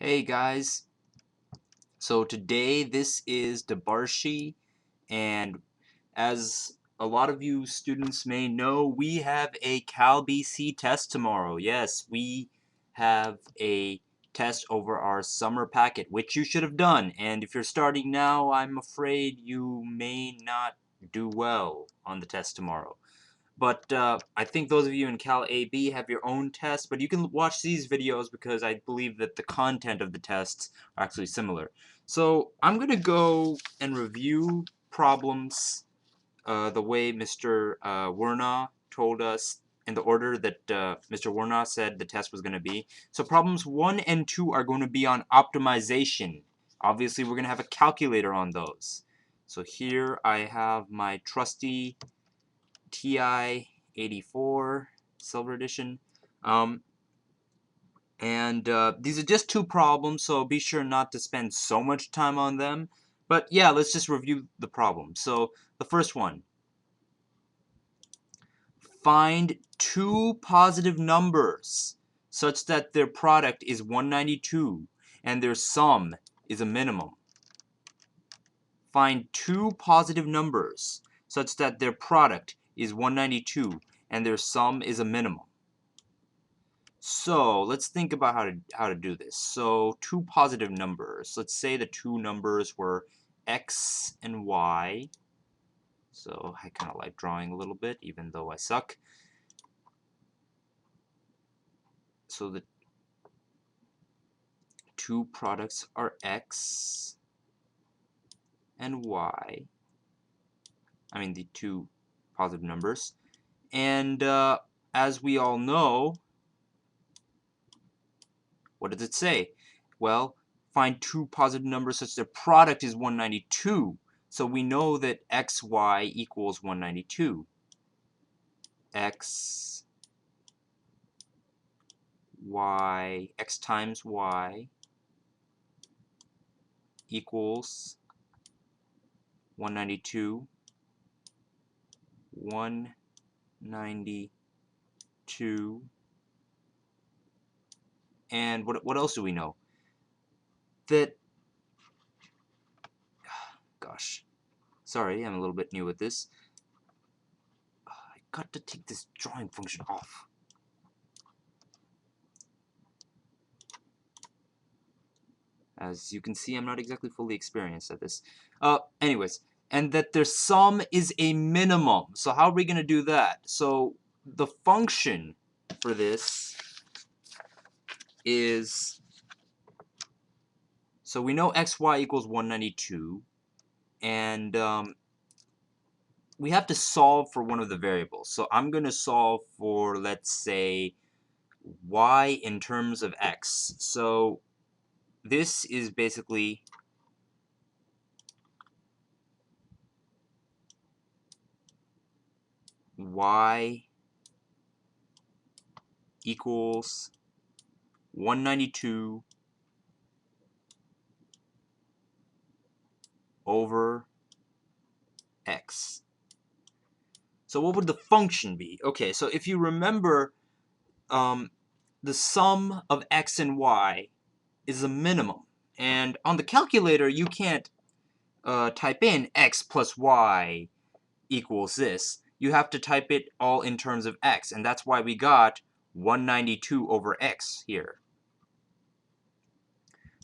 Hey guys, so today this is Debarshi, and as a lot of you students may know, we have a Cal BC test tomorrow. Yes, we have a test over our summer packet, which you should have done, and if you're starting now, I'm afraid you may not do well on the test tomorrow. But I think those of you in Cal AB have your own tests, but you can watch these videos because I believe that the content of the tests are actually similar. So I'm going to go and review problems the way Mr. Wernaus told us in the order that Mr. Wernaus said the test was going to be. So problems 1 and 2 are going to be on optimization. Obviously, we're going to have a calculator on those. So here I have my trusty TI-84 Silver Edition. These are just two problems, so be sure not to spend so much time on them. But yeah, let's just review the problem. So the first one. Find two positive numbers such that their product is 192 and their sum is a minimum. Find two positive numbers such that their product is 192 and their sum is a minimum. So let's think about how to do this. So two positive numbers. Let's say the two numbers were x and y. So I kind of like drawing a little bit, even though I suck. So the two products are x and y. I mean the two positive numbers. And as we all know, what does it say? Well, find two positive numbers such their product is 192. So we know that xy equals 192. X times y equals 192. 192. And what else do we know? That, gosh, sorry, I'm a little bit new at this. I got to take this drawing function off. As you can see, I'm not exactly fully experienced at this. Anyways, and that their sum is a minimum. So how are we going to do that? So the function for this is, so we know xy equals 192, and we have to solve for one of the variables. So I'm going to solve for, let's say, y in terms of x. So this is basically y equals 192 over x. So what would the function be? Okay, so if you remember, the sum of x and y is a minimum. And on the calculator, you can't type in x plus y equals this. You have to type it all in terms of x, and that's why we got 192 over x here.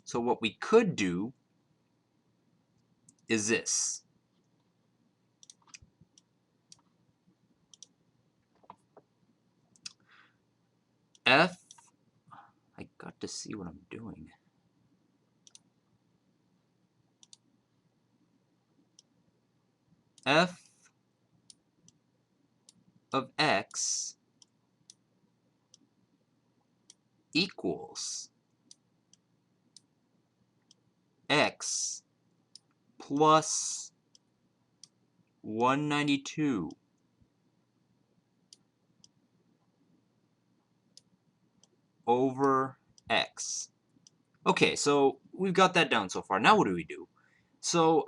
So what we could do is this. I got to see what I'm doing. F of x equals x plus 192 over x. Okay, so we've got that down so far. Now what do we do? So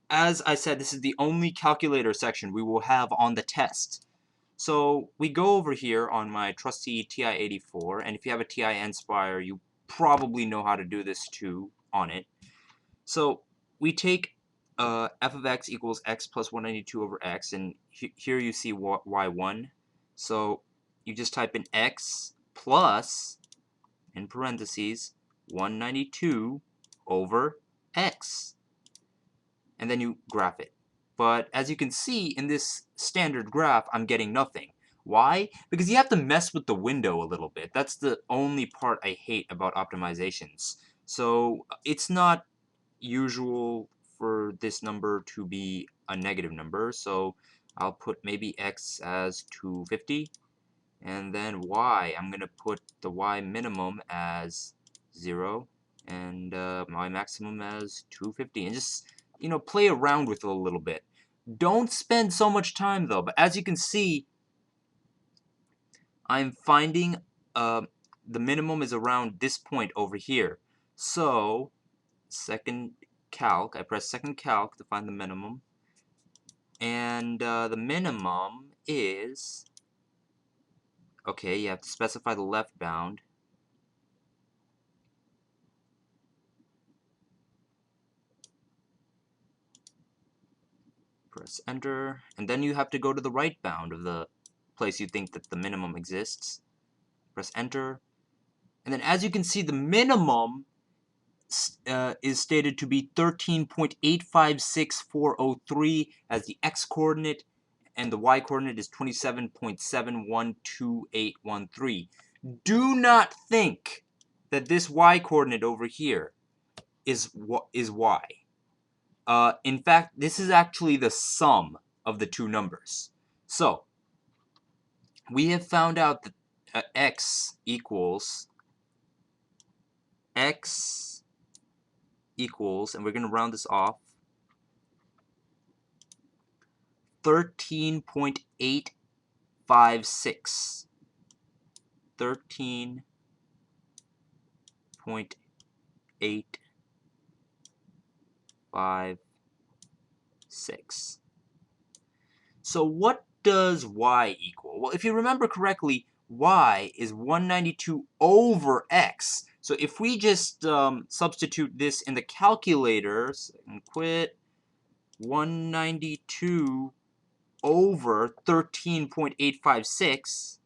as I said, this is the only calculator section we will have on the test. So we go over here on my trusty TI-84, and if you have a TI Nspire, you probably know how to do this too on it. So we take f of x equals x plus 192 over x, and here you see y1. So you just type in x plus, in parentheses, 192 over x, and then you graph it. But as you can see in this standard graph, I'm getting nothing. Why? Because you have to mess with the window a little bit. That's the only part I hate about optimizations. So it's not usual for this number to be a negative number, so I'll put maybe x as 250, and then y, I'm going to put the y minimum as 0, and my maximum as 250, and just, play around with it a little bit. Don't spend so much time though, but as you can see, I'm finding the minimum is around this point over here. So second calc, I press second calc to find the minimum, and the minimum is, okay, you have to specify the left bound. Press enter, and then you have to go to the right bound of the place you think that the minimum exists. Press enter, and then as you can see, the minimum is stated to be 13.856403 as the x-coordinate, and the y-coordinate is 27.712813. Do not think that this y-coordinate over here is y. In fact, this is actually the sum of the two numbers. So we have found out that x equals, and we're going to round this off, 13.856. 13.856. So what does y equal? Well, if you remember correctly, y is 192 over x. So if we just substitute this in the calculator, and quit, 192 over 13.856,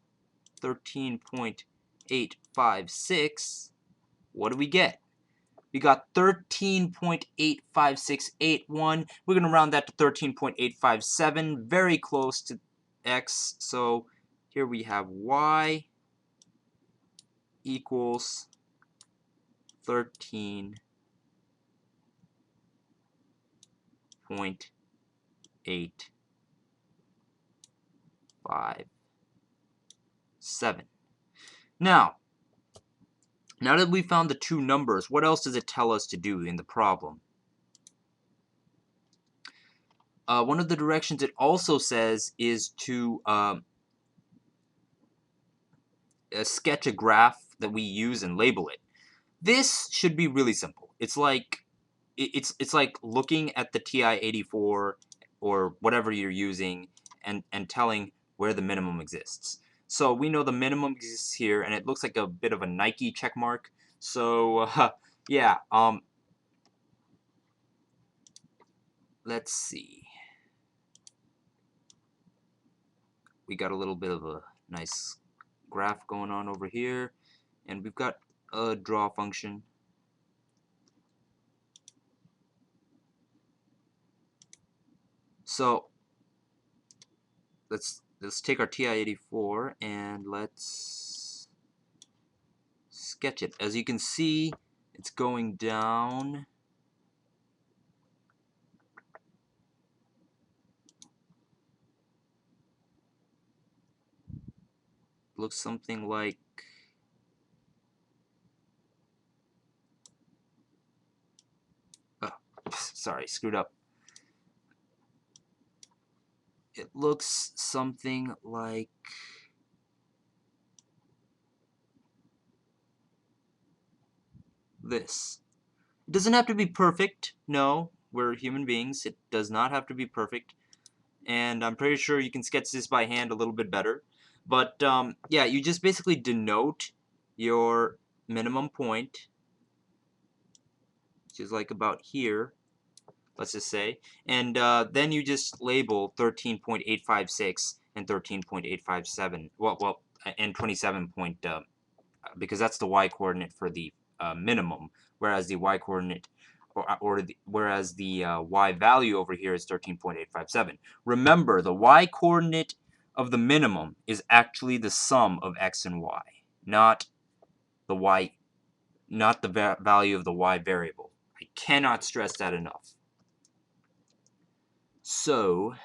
13.856, what do we get? We got 13.85681. We're going to round that to 13.857, very close to x. So here we have y equals 13.857. Now that we found the two numbers, what else does it tell us to do in the problem? One of the directions it also says is to sketch a graph that we use and label it. This should be really simple. It's like looking at the TI-84 or whatever you're using and telling where the minimum exists. So we know the minimum exists here, and it looks like a bit of a Nike check mark. So yeah, let's see. We got a little bit of a nice graph going on over here, and we've got a draw function. So let's take our TI-84 and let's sketch it. As you can see, it's going down. Looks something like, oh, sorry, screwed up. It looks something like this. It doesn't have to be perfect. No, we're human beings. It does not have to be perfect. And I'm pretty sure you can sketch this by hand a little bit better. But yeah, you just basically denote your minimum point, which is like about here, let's just say, and then you just label 13.856 and 13.857. And 27 point, because that's the y-coordinate for the minimum, whereas the y-coordinate whereas the y value over here is 13.857. Remember, the y-coordinate of the minimum is actually the sum of x and y, not the value of the y variable. I cannot stress that enough. So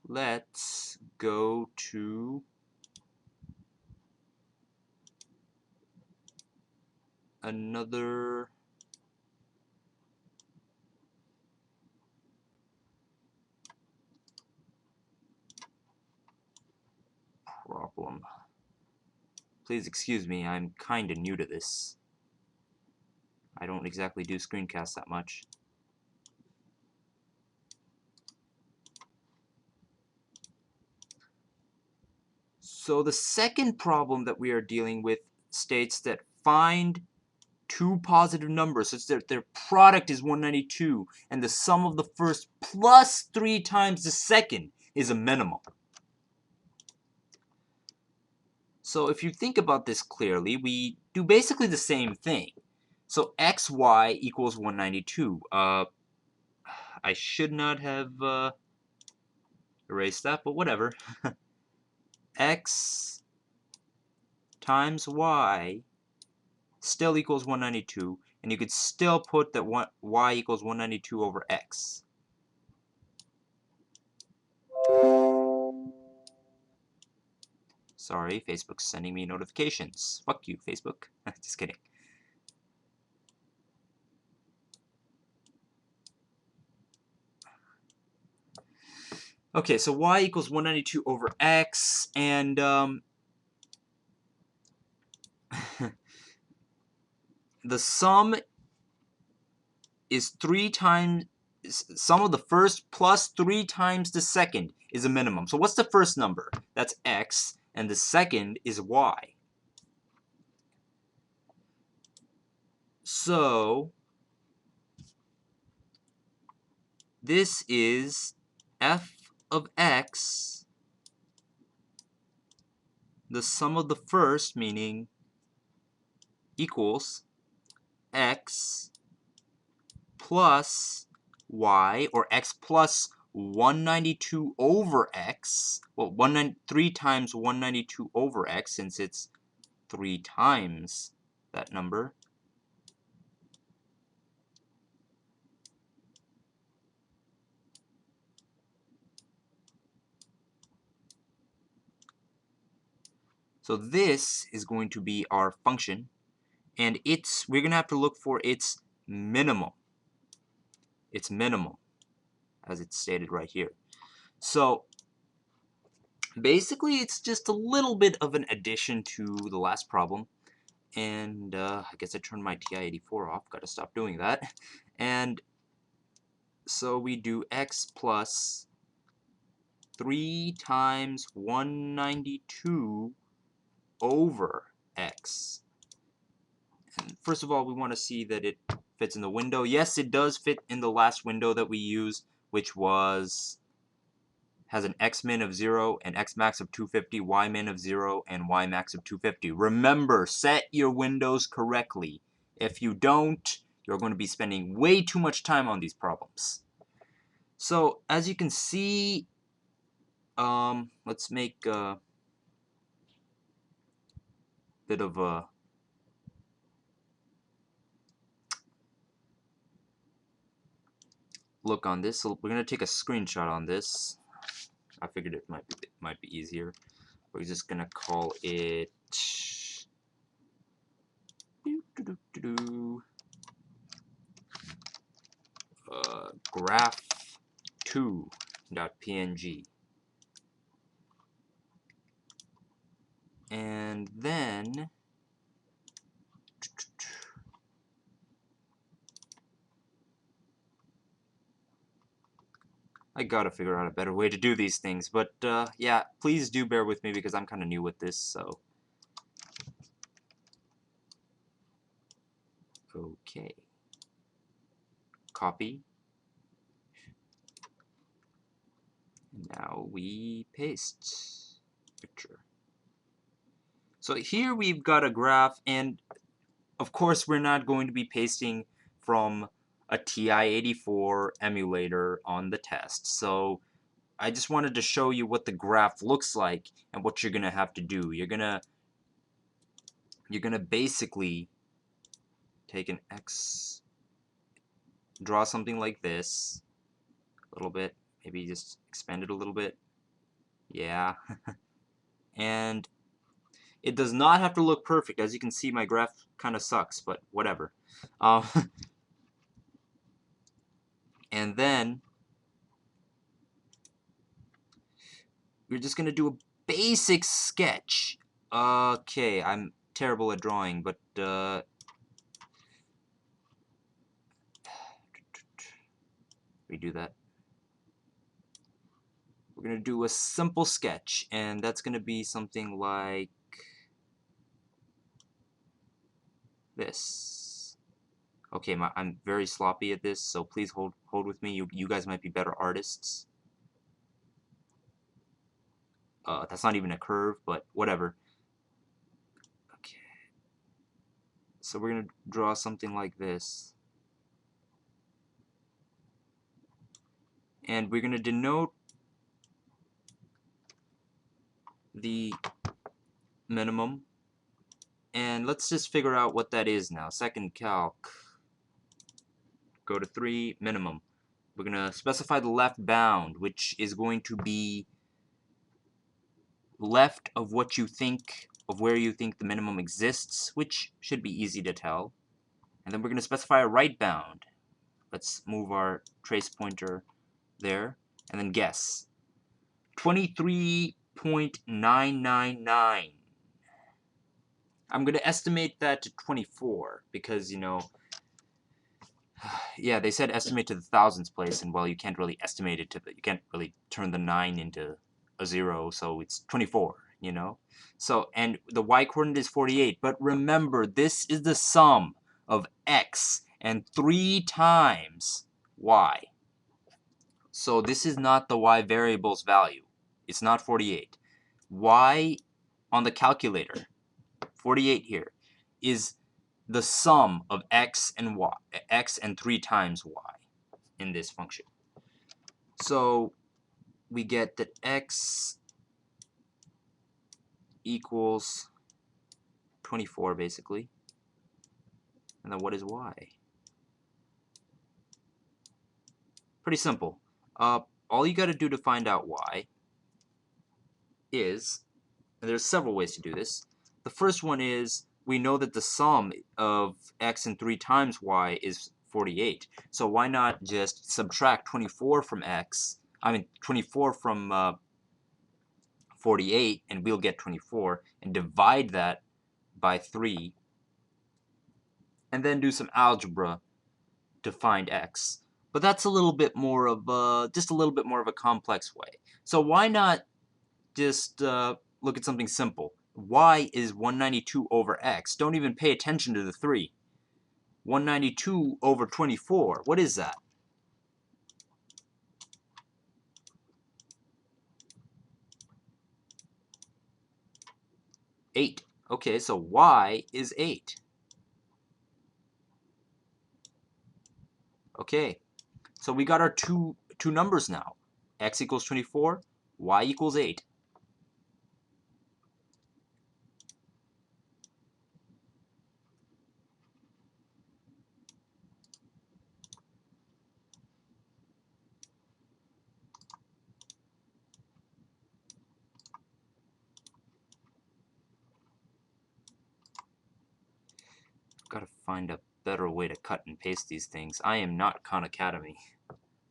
let's go to another problem. Please excuse me, I'm kinda new to this. I don't exactly do screencasts that much. So the second problem that we are dealing with states that find two positive numbers such that their product is 192 and the sum of the first plus 3 times the second is a minimum. So if you think about this clearly, we do basically the same thing. So xy equals 192. I should not have erased that, but whatever. X times y still equals 192, and you could still put that y equals 192 over x. Sorry, Facebook's sending me notifications. Fuck you, Facebook. Just kidding. Okay, so y equals 192 over x, and the sum is 3 times, sum of the first plus 3 times the second is a minimum. So what's the first number? That's x, and the second is y. So this is f of x, the sum of the first, meaning equals x plus y, or x plus 192 over x. Well, 3 times 192 over x, since it's 3 times that number. So this is going to be our function, and we're going to have to look for its minimum. Its minimum, as it's stated right here. So basically, it's just a little bit of an addition to the last problem. And I guess I turned my TI-84 off. Got to stop doing that. And so we do x plus 3 times 192 over x. And first of all, we want to see that it fits in the window. Yes, it does fit in the last window that we used, which has an x min of 0 and x max of 250, y min of 0 and y max of 250. Remember, set your windows correctly. If you don't, you're going to be spending way too much time on these problems. So as you can see, let's make a bit of a look on this. So we're going to take a screenshot on this. I figured it might be easier. We're just going to call it graph2.png. And then I gotta figure out a better way to do these things, but yeah, please do bear with me because I'm kind of new with this. So Okay. Copy. Now we paste picture. So here we've got a graph, and of course we're not going to be pasting from a TI-84 emulator on the test. So I just wanted to show you what the graph looks like and what you're gonna have to do. You're gonna basically take an X, draw something like this, a little bit, maybe just expand it a little bit. Yeah. And it does not have to look perfect. As you can see, my graph kind of sucks, but whatever. And then we're just gonna do a basic sketch. Okay, I'm terrible at drawing, but redo that. We're gonna do a simple sketch, and that's gonna be something like this. Okay, I'm very sloppy at this, so please hold with me. You guys might be better artists. That's not even a curve, but whatever. Okay. So we're gonna draw something like this. And we're gonna denote the minimum. And let's just figure out what that is now. Second calc. Go to 3, minimum. We're gonna specify the left bound, which is going to be left of what you think, of where you think the minimum exists, which should be easy to tell. And then we're gonna specify a right bound. Let's move our trace pointer there, and then guess. 23.999. I'm going to estimate that to 24 because, you know, yeah, they said estimate to the thousandths place, and well, you can't really estimate it to the, you can't really turn the 9 into a 0, so it's 24, you know? So, and the y coordinate is 48, but remember, this is the sum of x and 3 times y. So this is not the y variable's value. It's not 48. Y on the calculator, 48 here, is the sum of x and y, x and 3 times y in this function. So we get that x equals 24 basically. And then what is y? Pretty simple. All you got to do to find out y is, and there's several ways to do this. The first one is we know that the sum of x and 3 times y is 48. So why not just subtract 24 from x, 24 from 48, and we'll get 24, and divide that by 3, and then do some algebra to find x. But that's a little bit more of just a little bit more of a complex way. So why not just look at something simple? Y is 192 over x. Don't even pay attention to the 3. 192 over 24. What is that? 8. Okay, so y is 8. Okay, so we got our two numbers now. X equals 24, y equals 8. Gotta find a better way to cut and paste these things. I am not Khan Academy.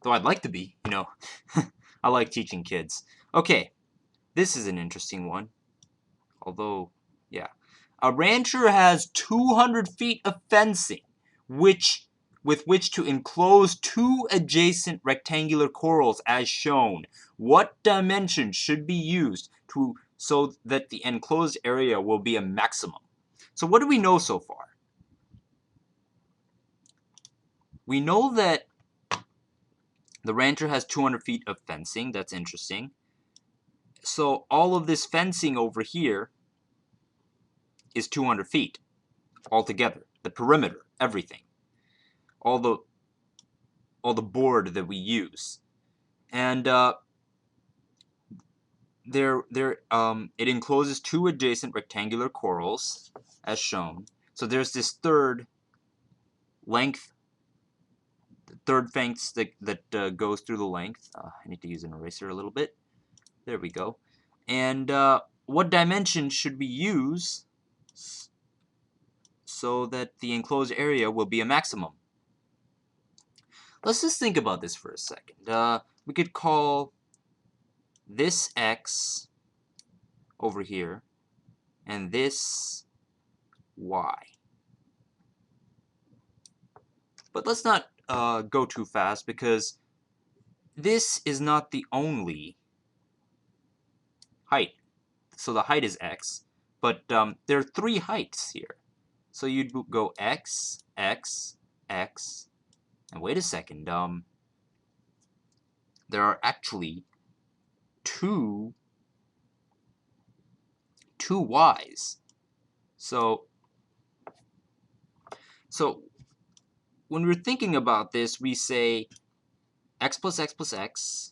Though I'd like to be, you know. I like teaching kids. Okay, this is an interesting one. Although, yeah. A rancher has 200 feet of fencing, with which to enclose 2 adjacent rectangular corrals as shown. What dimension should be used so that the enclosed area will be a maximum? So what do we know so far? We know that the rancher has 200 feet of fencing. That's interesting. So all of this fencing over here is 200 feet altogether. The perimeter, everything. All the board that we use. And it encloses 2 adjacent rectangular corrals, as shown. So there's this third fence that goes through the length. I need to use an eraser a little bit. There we go. And what dimension should we use so that the enclosed area will be a maximum? Let's just think about this for a second. We could call this x over here and this y. But let's not go too fast, because this is not the only height. So the height is x, but there are 3 heights here. So you'd go x, x, x, and wait a second, there are actually two y's. So when we're thinking about this, we say x plus x plus x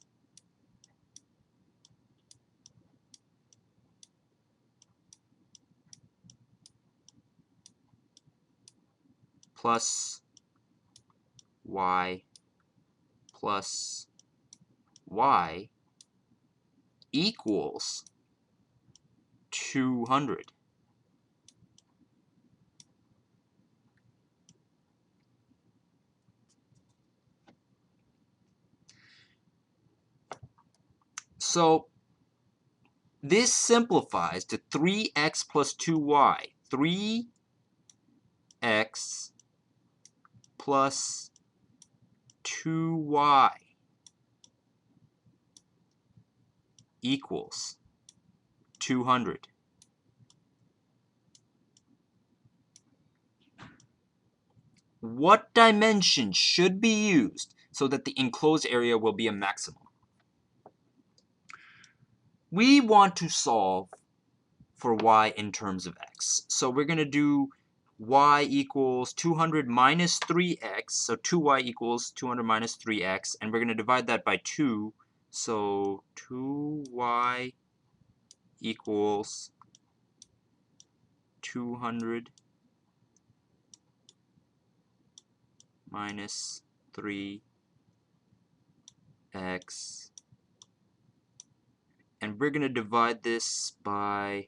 plus y plus y equals 200. So this simplifies to 3x plus 2y. 3x plus 2y equals 200. What dimension should be used so that the enclosed area will be a maximum? We want to solve for y in terms of x. So we're going to do y equals 200 minus 3x. So 2y equals 200 minus 3x. And we're going to divide that by 2. So 2y equals 200 minus 3x. And we're going to divide this by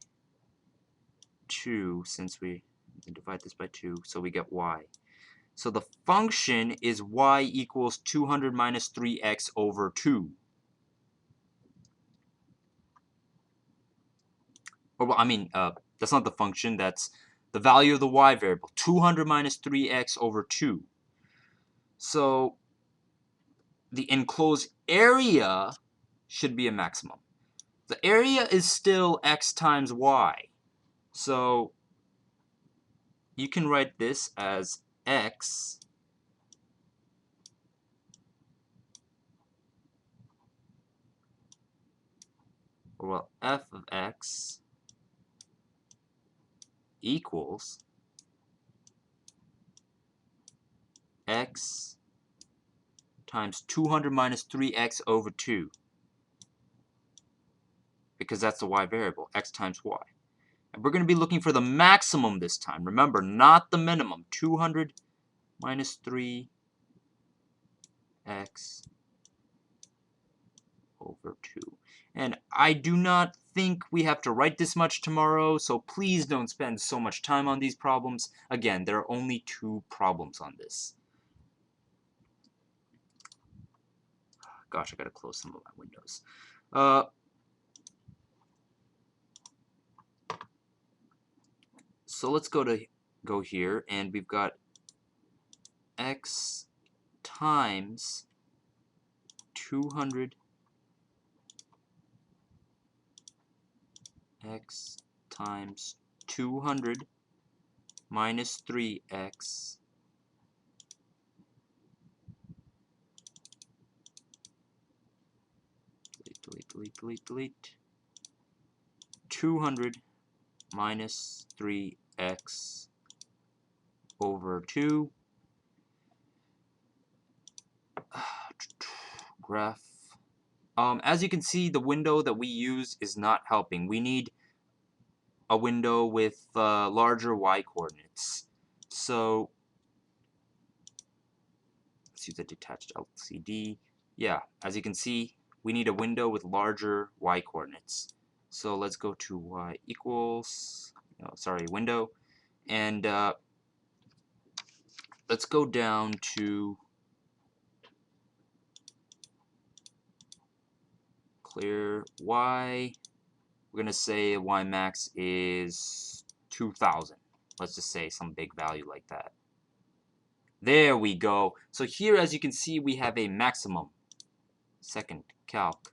2, since we can divide this by 2, so we get y. So the function is y equals 200 minus 3x over 2. Or, well, I mean, that's not the function, that's the value of the y variable. 200 minus 3x over 2. So the enclosed area should be a maximum. The area is still x times y. So you can write this as x or well, f of x equals x times 200 minus 3x over 2, because that's the y variable, x times y. And we're going to be looking for the maximum this time. Remember, not the minimum. 200 minus 3x over 2. And I do not think we have to write this much tomorrow, so please don't spend so much time on these problems. Again, there are only 2 problems on this. Gosh, I gotta close some of my windows. So let's go here, and we've got x times 200 x times 200 minus 3x delete. 200 minus 3x over 2. Graph. As you can see, the window that we use is not helping. We need a window with larger y coordinates. So let's use a detached LCD. Yeah, as you can see, we need a window with larger y coordinates. So let's go to y equals, window, and let's go down to clear y. We're going to say y max is 2000. Let's just say some big value like that. There we go. So here, as you can see, we have a maximum. Second calc.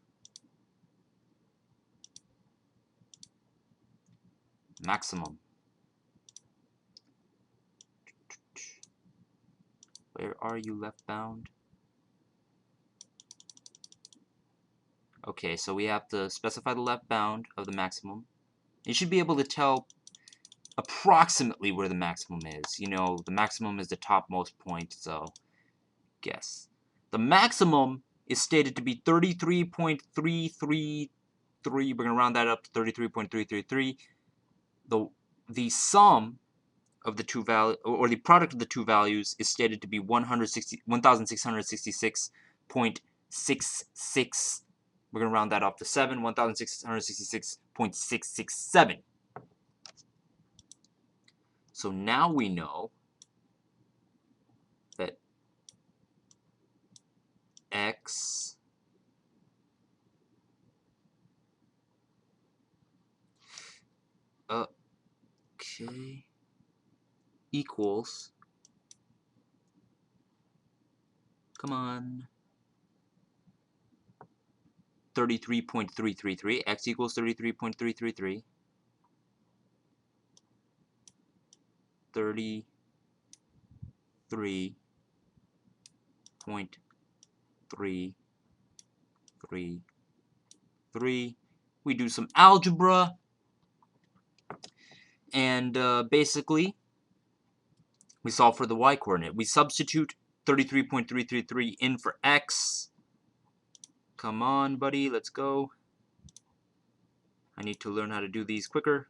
Maximum. Where are you, left bound? Okay, so we have to specify the left bound of the maximum. You should be able to tell approximately where the maximum is. You know, the maximum is the topmost point, so guess. The maximum is stated to be 33.333. We're going to round that up to 33.333. The sum of the two values, or the product of the two values, is stated to be 1666.66. We're going to round that up to 7, 1666.667. So now we know that x equals, come on, 33.333. X equals 33.333. 33.333. We do some algebra, and basically we solve for the y coordinate. We substitute 33.333 in for x. Come on, buddy, let's go. I need to learn how to do these quicker.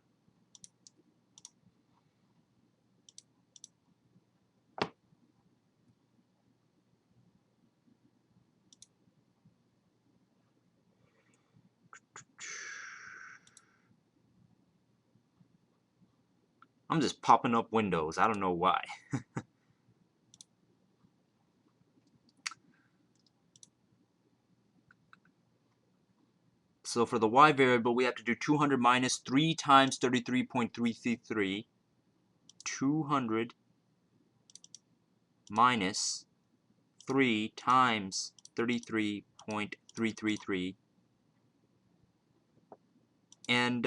I'm just popping up windows. I don't know why. So for the y variable, we have to do 200 minus 3 times 33.333. 200 minus 3 times 33.333. And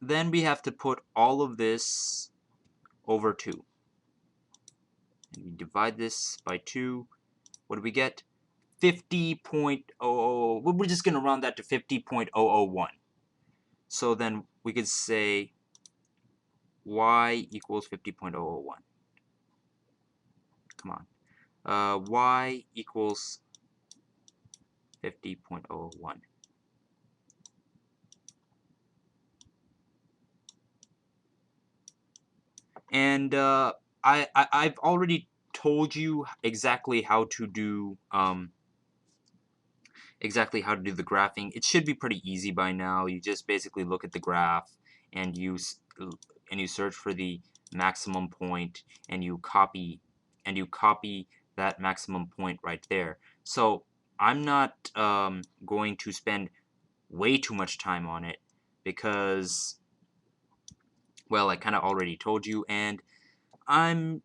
then we have to put all of this over 2. And we divide this by 2. What do we get? 50.00. We're just going to round that to 50.001. So then we could say y equals 50.001. Come on. Y equals 50.001. And I've already told you exactly how to do the graphing. It should be pretty easy by now. You just basically look at the graph and you search for the maximum point, and you copy that maximum point right there. So I'm not going to spend way too much time on it because, well, I kind of already told you, and I'm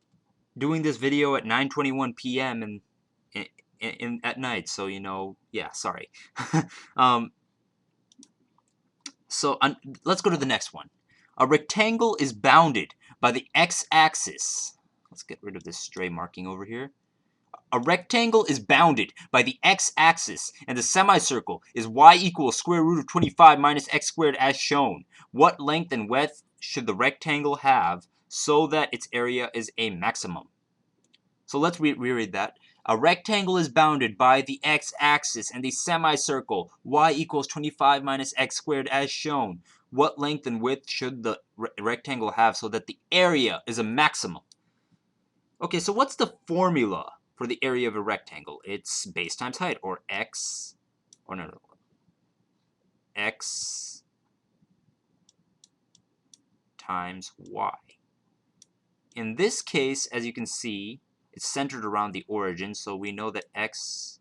doing this video at 9:21 p.m. and at night, so yeah, sorry. Let's go to the next one. A rectangle is bounded by the x-axis. Let's get rid of this stray marking over here. A rectangle is bounded by the x-axis, and the semicircle is y equals square root of 25 minus x squared as shown. What length and width should the rectangle have so that its area is a maximum? So let's reread that. A rectangle is bounded by the x-axis and the semicircle y equals 25 minus x squared as shown. What length and width should the rectangle have so that the area is a maximum? Okay, so what's the formula for the area of a rectangle? It's base times height, or x, or no, x times y. In this case, as you can see, it's centered around the origin, so we know that x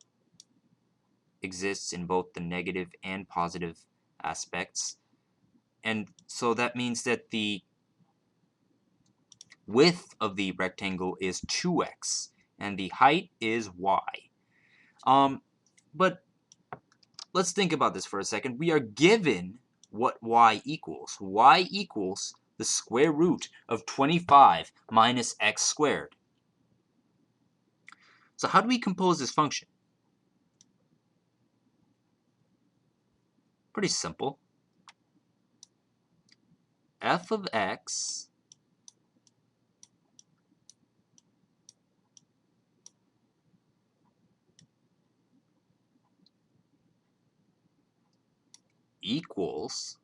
exists in both the negative and positive aspects. And so that means that the width of the rectangle is 2x, and the height is y. But let's think about this for a second. We are given what y equals. Y equals the square root of 25 minus x squared. So how do we compose this function? Pretty simple. F of x equals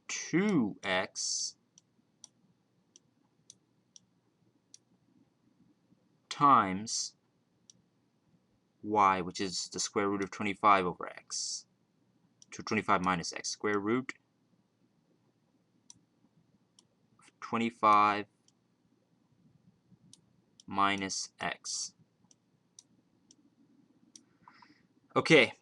2x times y, which is the square root of 25 over x, to 25 minus x, square root of 25 minus x. Okay.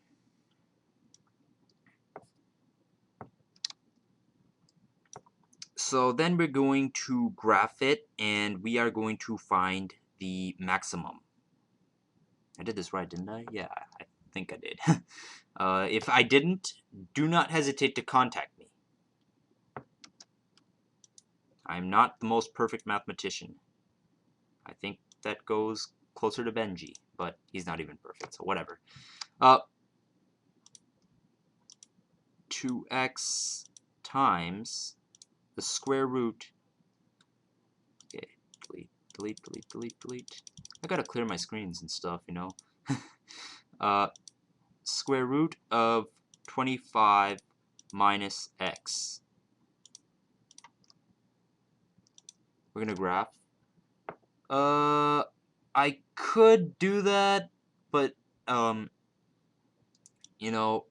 So then we're going to graph it, and we are going to find the maximum. I did this right, didn't I? Yeah, I think I did. If I didn't, do not hesitate to contact me. I'm not the most perfect mathematician. I think that goes closer to Benji, but he's not even perfect, so whatever. 2x times the square root. Okay, delete. I gotta clear my screens and stuff, you know. Square root of 25 minus x. We're gonna graph. I could do that, but you know,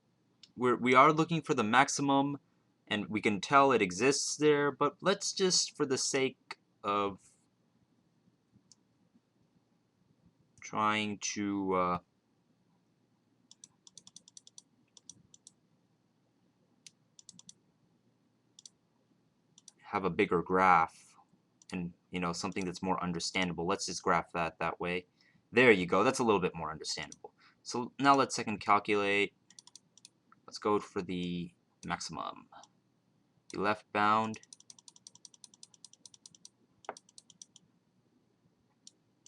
we are looking for the maximum, and we can tell it exists there. But let's just, for the sake of trying to have a bigger graph, and you know, something that's more understandable, let's just graph that way. There you go. That's a little bit more understandable. So now let's second calculate. Let's go for the maximum. The left bound.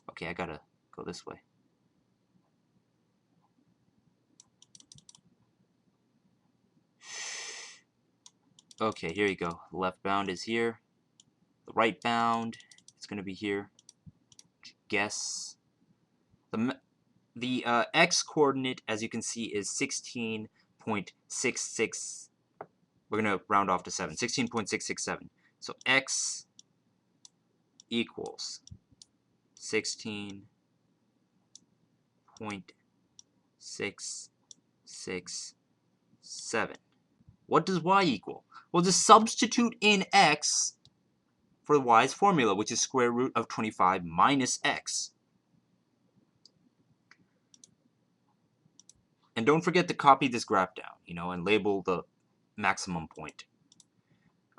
Okay, I gotta go this way. Okay, here you go. The left bound is here. The right bound is going to be here. Guess. The x coordinate, as you can see, is 16.66. We're going to round off to 7. 16.667. So x equals 16.667. What does y equal? Well, just substitute in x for y's formula, which is square root of 25 minus x. And don't forget to copy this graph down, you know, and label the maximum point.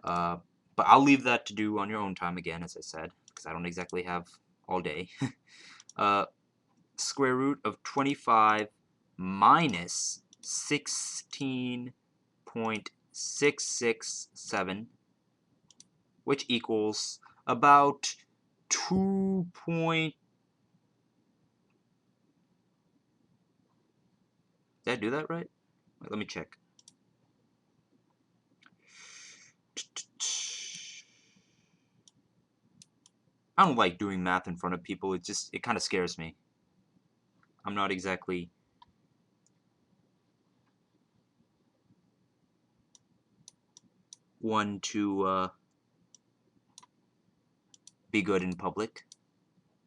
But I'll leave that to do on your own time again, as I said, because I don't exactly have all day. Square root of 25 minus 16.667 which equals about 2 point... Did I do that right? Wait, let me check. I don't like doing math in front of people. It kind of scares me. I'm not exactly one to be good in public.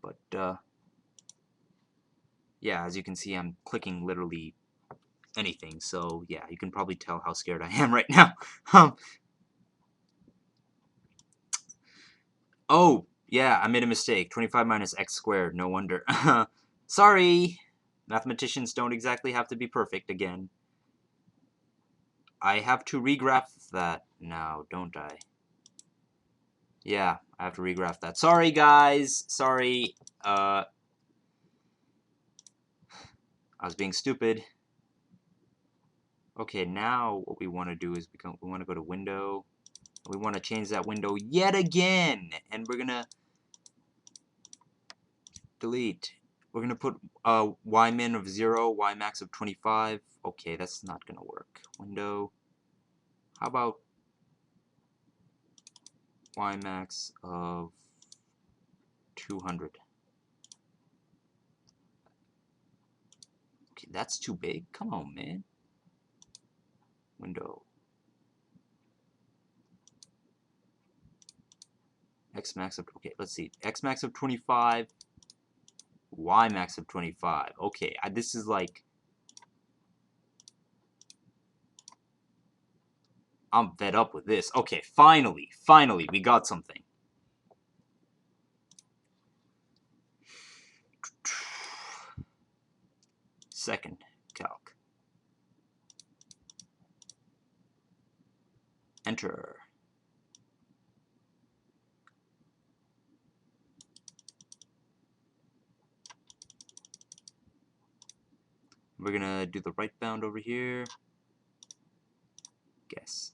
But yeah, as you can see, I'm clicking literally anything. So yeah, you can probably tell how scared I am right now. Oh, yeah, I made a mistake. 25 minus x squared, no wonder. Sorry! Mathematicians don't exactly have to be perfect again. I have to regraph that now, don't I? Yeah, I have to regraph that. Sorry, guys! Sorry. I was being stupid. Okay, now what we want to do is we want to go to Window. We want to change that window yet again! And we're going to delete. We're going to put y min of 0, y max of 25. Okay, that's not going to work. Window. How about y max of 200? Okay, that's too big. Come on, man. Window. X max of... Okay, let's see. X max of 25. Y max of 25. Okay, this is like... I'm fed up with this. Okay, finally, we got something. Second calc. Enter. We're gonna do the right bound over here. Guess.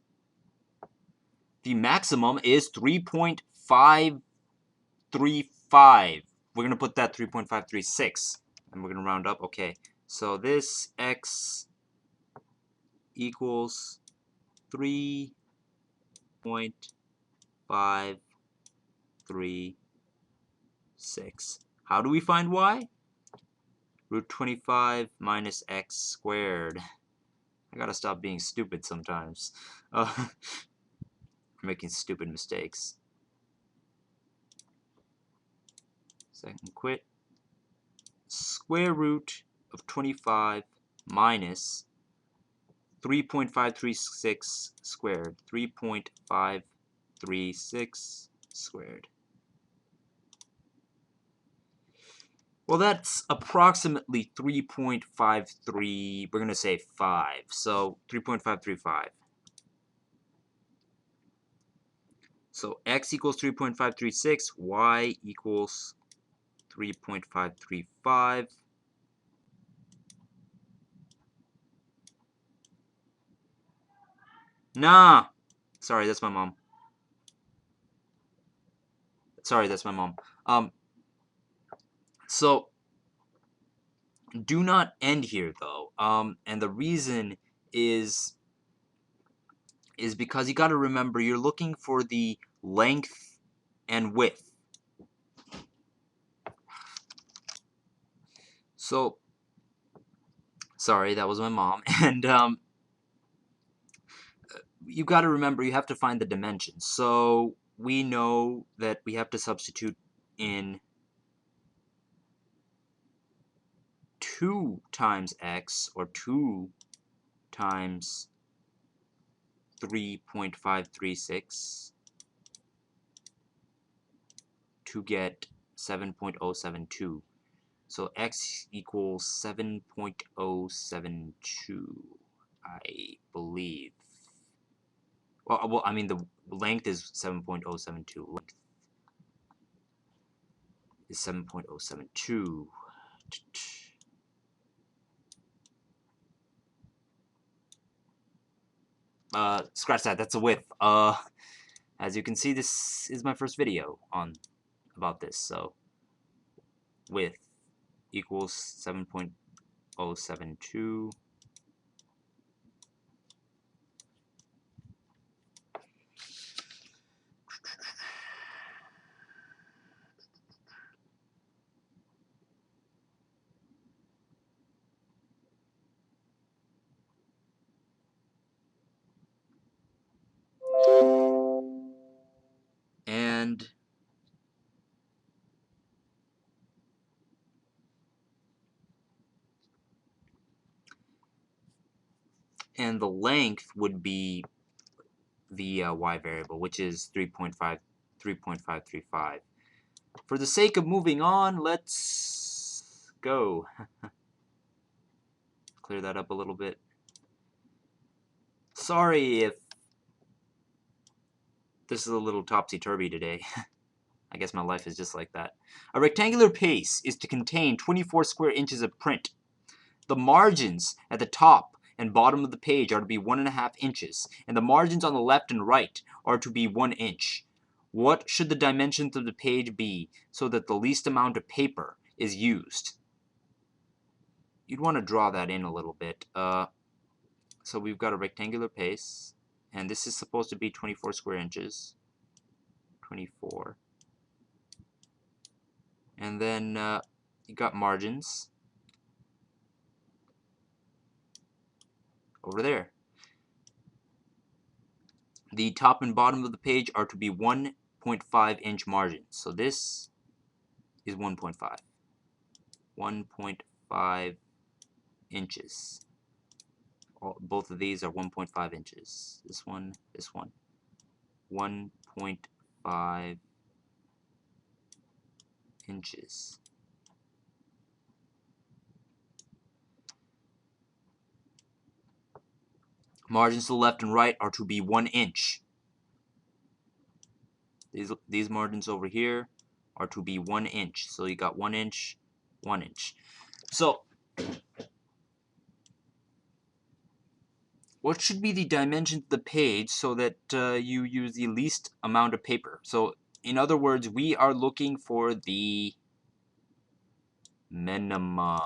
The maximum is 3.535. We're gonna put that 3.536, and we're gonna round up. Okay, so this x equals 3.536. How do we find y? Root 25 minus x squared. I gotta stop being stupid sometimes. Making stupid mistakes. Second quit. Square root of 25 minus 3.536 squared. 3.536 squared. Well, that's approximately 3.53. We're going to say 5. So 3.535. So x equals 3.536. Y equals 3.535. Nah! Sorry, that's my mom. Sorry, that's my mom. So do not end here though. And the reason is because you got to remember you're looking for the length and width. So sorry, that was my mom. And you got to remember you have to find the dimensions. So we know that we have to substitute in 2 times x, or 2 times 3.536 to get 7.072. So x equals 7.072, I believe. Well, I mean, the length is 7.072. Length is 7.072. Scratch that. That's a width. As you can see, this is my first video on about this. So width equals 7.072. And the length would be the y variable, which is 3.535. For the sake of moving on, let's go. Clear that up a little bit. Sorry if this is a little topsy-turvy today. I guess my life is just like that. A rectangular paste is to contain 24 square inches of print. The margins at the top and bottom of the page are to be 1.5 inches, and the margins on the left and right are to be 1 inch. What should the dimensions of the page be so that the least amount of paper is used? You'd want to draw that in a little bit. So we've got a rectangular paste, and this is supposed to be 24 square inches. 24. And then you got margins over there. The top and bottom of the page are to be 1.5 inch margins. So this is 1.5. 1.5 inches. Both of these are 1.5 inches. This one, this one. 1.5 inches. Margins to the left and right are to be 1 inch. These margins over here are to be 1 inch. So you got 1 inch, 1 inch. So what should be the dimensions of the page so that you use the least amount of paper? So in other words, we are looking for the minimum.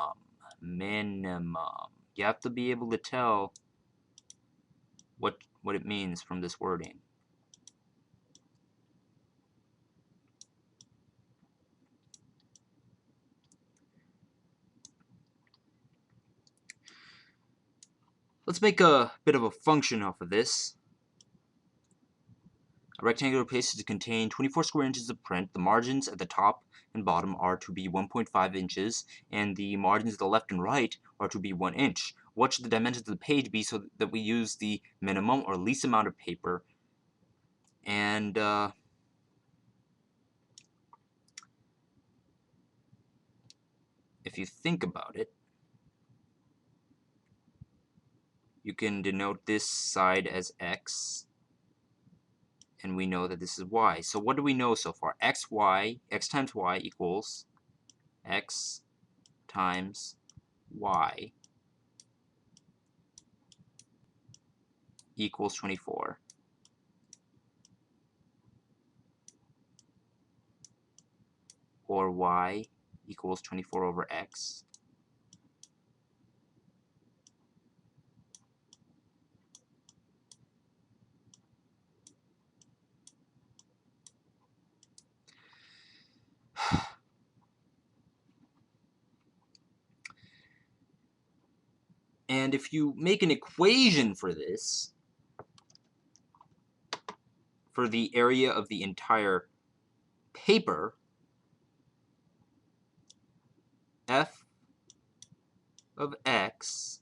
Minimum. You have to be able to tell what it means from this wording. Let's make a bit of a function off of this. A rectangular paste is to contain 24 square inches of print. The margins at the top and bottom are to be 1.5 inches, and the margins at the left and right are to be 1 inch. What should the dimensions of the page be so that we use the minimum or least amount of paper? And if you think about it, you can denote this side as x, and we know that this is y. So what do we know so far? X times y equals x times y equals 24. Or y equals 24 over x. And if you make an equation for this, for the area of the entire paper, f of x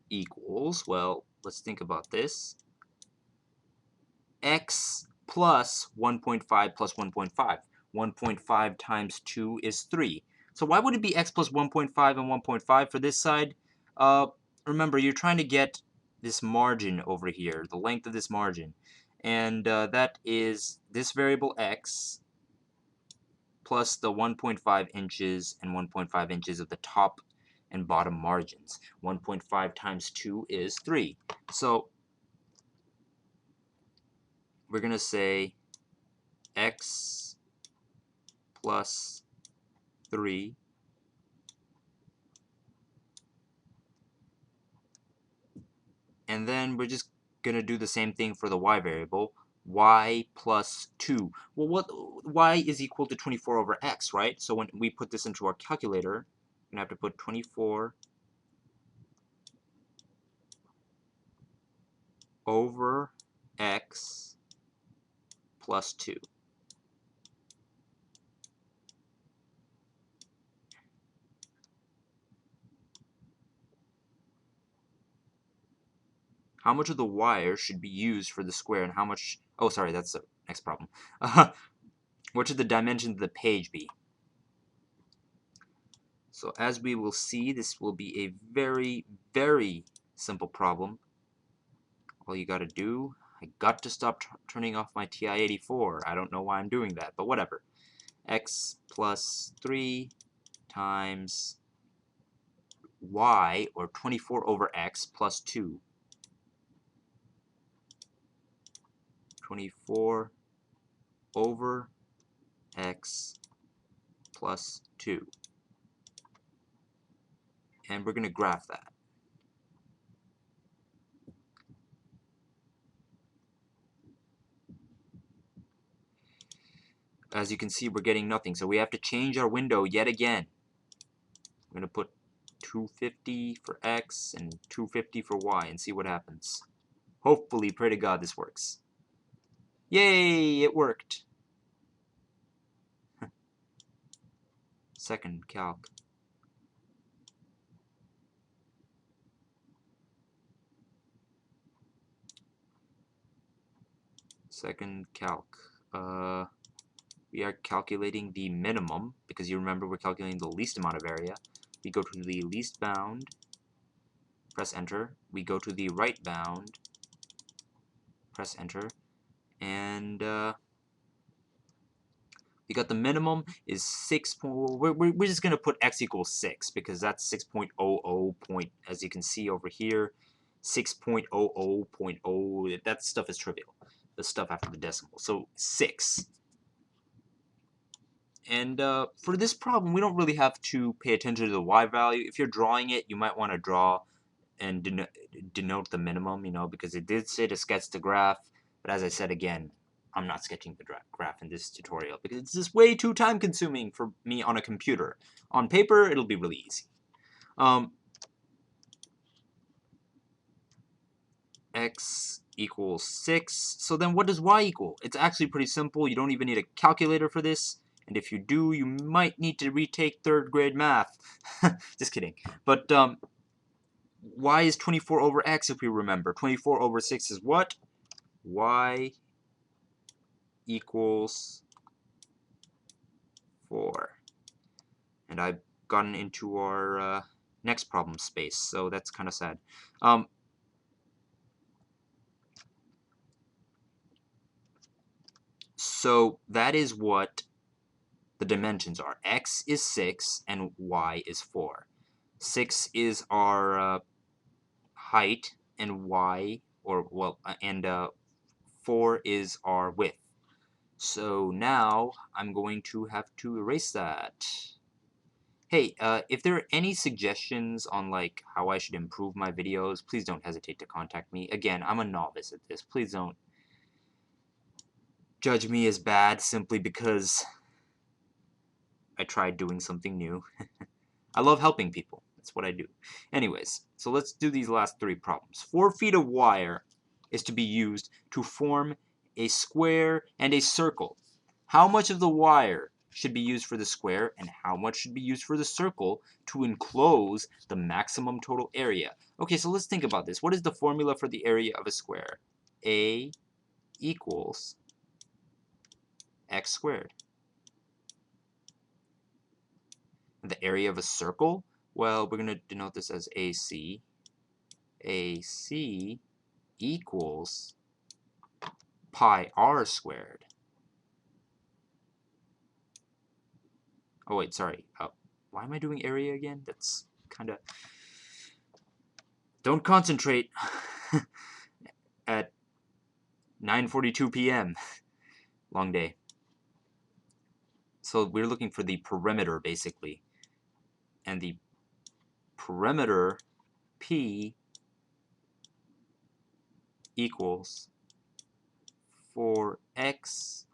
equals, well, let's think about this, x plus 1.5 plus 1.5. 1.5 times 2 is 3. So why would it be x plus 1.5 and 1.5 for this side? Remember, you're trying to get this margin over here, the length of this margin. And that is this variable x plus the 1.5 inches and 1.5 inches of the top and bottom margins. 1.5 times 2 is 3. So we're going to say x plus 3 and then we're just going to do the same thing for the y variable, y plus 2. Well, what y is equal to 24 over x, right? So when we put this into our calculator, we're going to have to put 24 over x plus 2. How much of the wire should be used for the square and how much... Oh, sorry, that's the next problem. What should the dimensions of the page be? So as we will see, this will be a very, very simple problem. All you got to do, I got to stop turning off my TI-84. I don't know why I'm doing that, but whatever. X plus 3 times y, or 24 over x, plus 2. 24 over x plus 2. And we're going to graph that. As you can see, we're getting nothing, so we have to change our window yet again. I'm going to put 250 for x and 250 for y and see what happens. Hopefully, pray to God this works. Yay, it worked. Second calc. Second calc. We are calculating the minimum, because you remember we're calculating the least amount of area. We go to the least bound, press enter. We go to the right bound, press enter, and we got the minimum is 6. We're just going to put x equals 6 because that's 6.00 point, as you can see over here, 6.00.0. That stuff is trivial. The stuff after the decimal. So 6. And for this problem, we don't really have to pay attention to the y value. If you're drawing it, you might want to draw and denote the minimum, you know, because it did say to sketch the graph. But as I said again, I'm not sketching the graph in this tutorial because it's just way too time consuming for me on a computer. On paper, it'll be really easy. X equals 6. So then what does y equal? It's actually pretty simple. You don't even need a calculator for this. And if you do, you might need to retake 3rd grade math. Just kidding. But y is 24 over x, if we remember. 24 over 6 is what? Y equals 4. And I've gotten into our next problem space, so that's kind of sad. So that is what the dimensions are. X is 6 and y is 4. 6 is our height and y, or well, and 4 is our width. So now I'm going to have to erase that. Hey, if there are any suggestions on like how I should improve my videos, please don't hesitate to contact me. Again, I'm a novice at this. Please don't judge me as bad simply because I tried doing something new. I love helping people. That's what I do. Anyways, so let's do these last 3 problems. 4 feet of wire is to be used to form a square and a circle. How much of the wire should be used for the square and how much should be used for the circle to enclose the maximum total area? Okay, so let's think about this. What is the formula for the area of a square? A equals x squared. The area of a circle? Well, we're going to denote this as AC. AC equals pi r squared. Oh, wait, sorry. Why am I doing area again? That's kind of... Don't concentrate at 9:42 p.m. Long day. So we're looking for the perimeter, basically. And the perimeter, P, equals 4x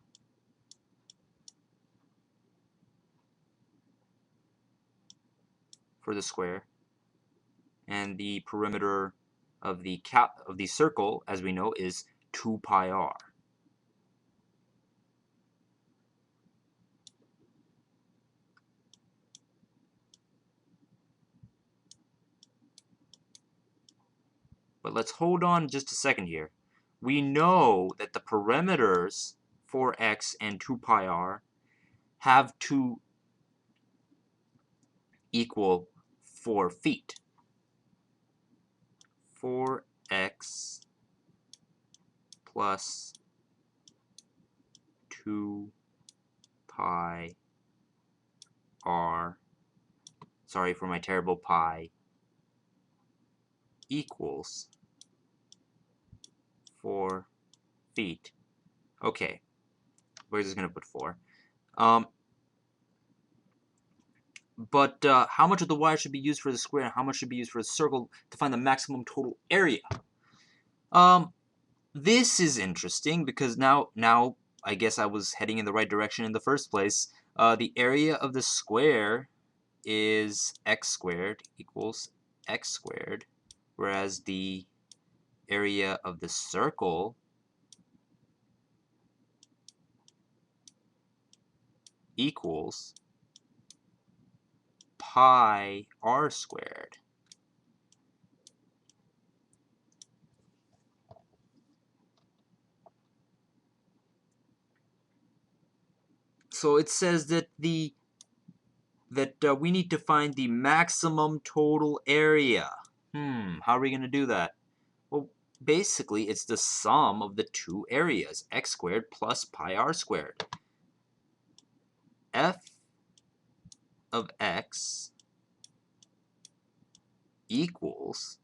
for the square, and the perimeter of the circle, as we know, is 2 pi r. But let's hold on just a second here. We know that the perimeters 4x and 2 pi r have to equal 4 feet. 4x plus 2 pi r, sorry for my terrible pi, equals 4 feet. Okay, we're just going to put 4. But how much of the y should be used for the square and how much should be used for the circle to find the maximum total area? This is interesting because now I guess I was heading in the right direction in the first place. The area of the square is x squared equals x squared, whereas the area of the circle equals pi r squared. So it says that we need to find the maximum total area. How are we going to do that? Well, basically, it's the sum of the two areas, x squared plus pi r squared. F of x equals,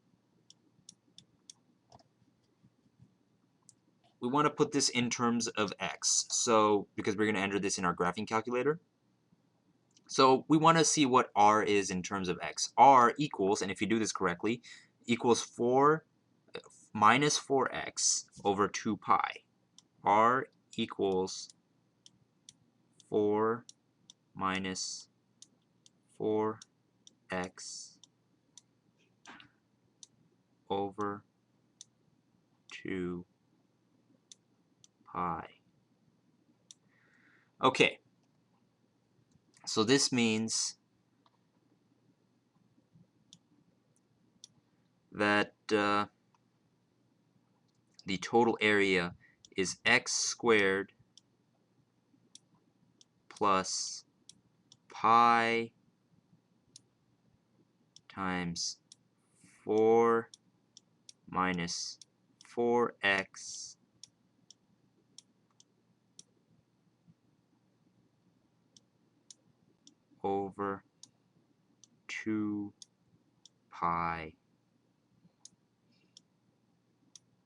we want to put this in terms of x, so because we're going to enter this in our graphing calculator. So we want to see what r is in terms of x. R equals, and if you do this correctly, equals 4 minus 4x over 2 pi. R equals 4 minus 4x over 2 pi. Okay, so this means that the total area is x squared plus pi times 4 minus 4x over 2 pi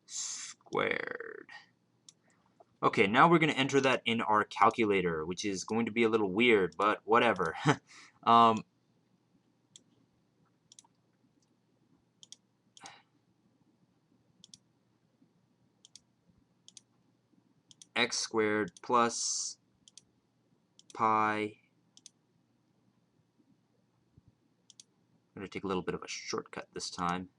squared. Okay, now we're going to enter that in our calculator, which is going to be a little weird, but whatever. X squared plus pi. I'm going to take a little bit of a shortcut this time.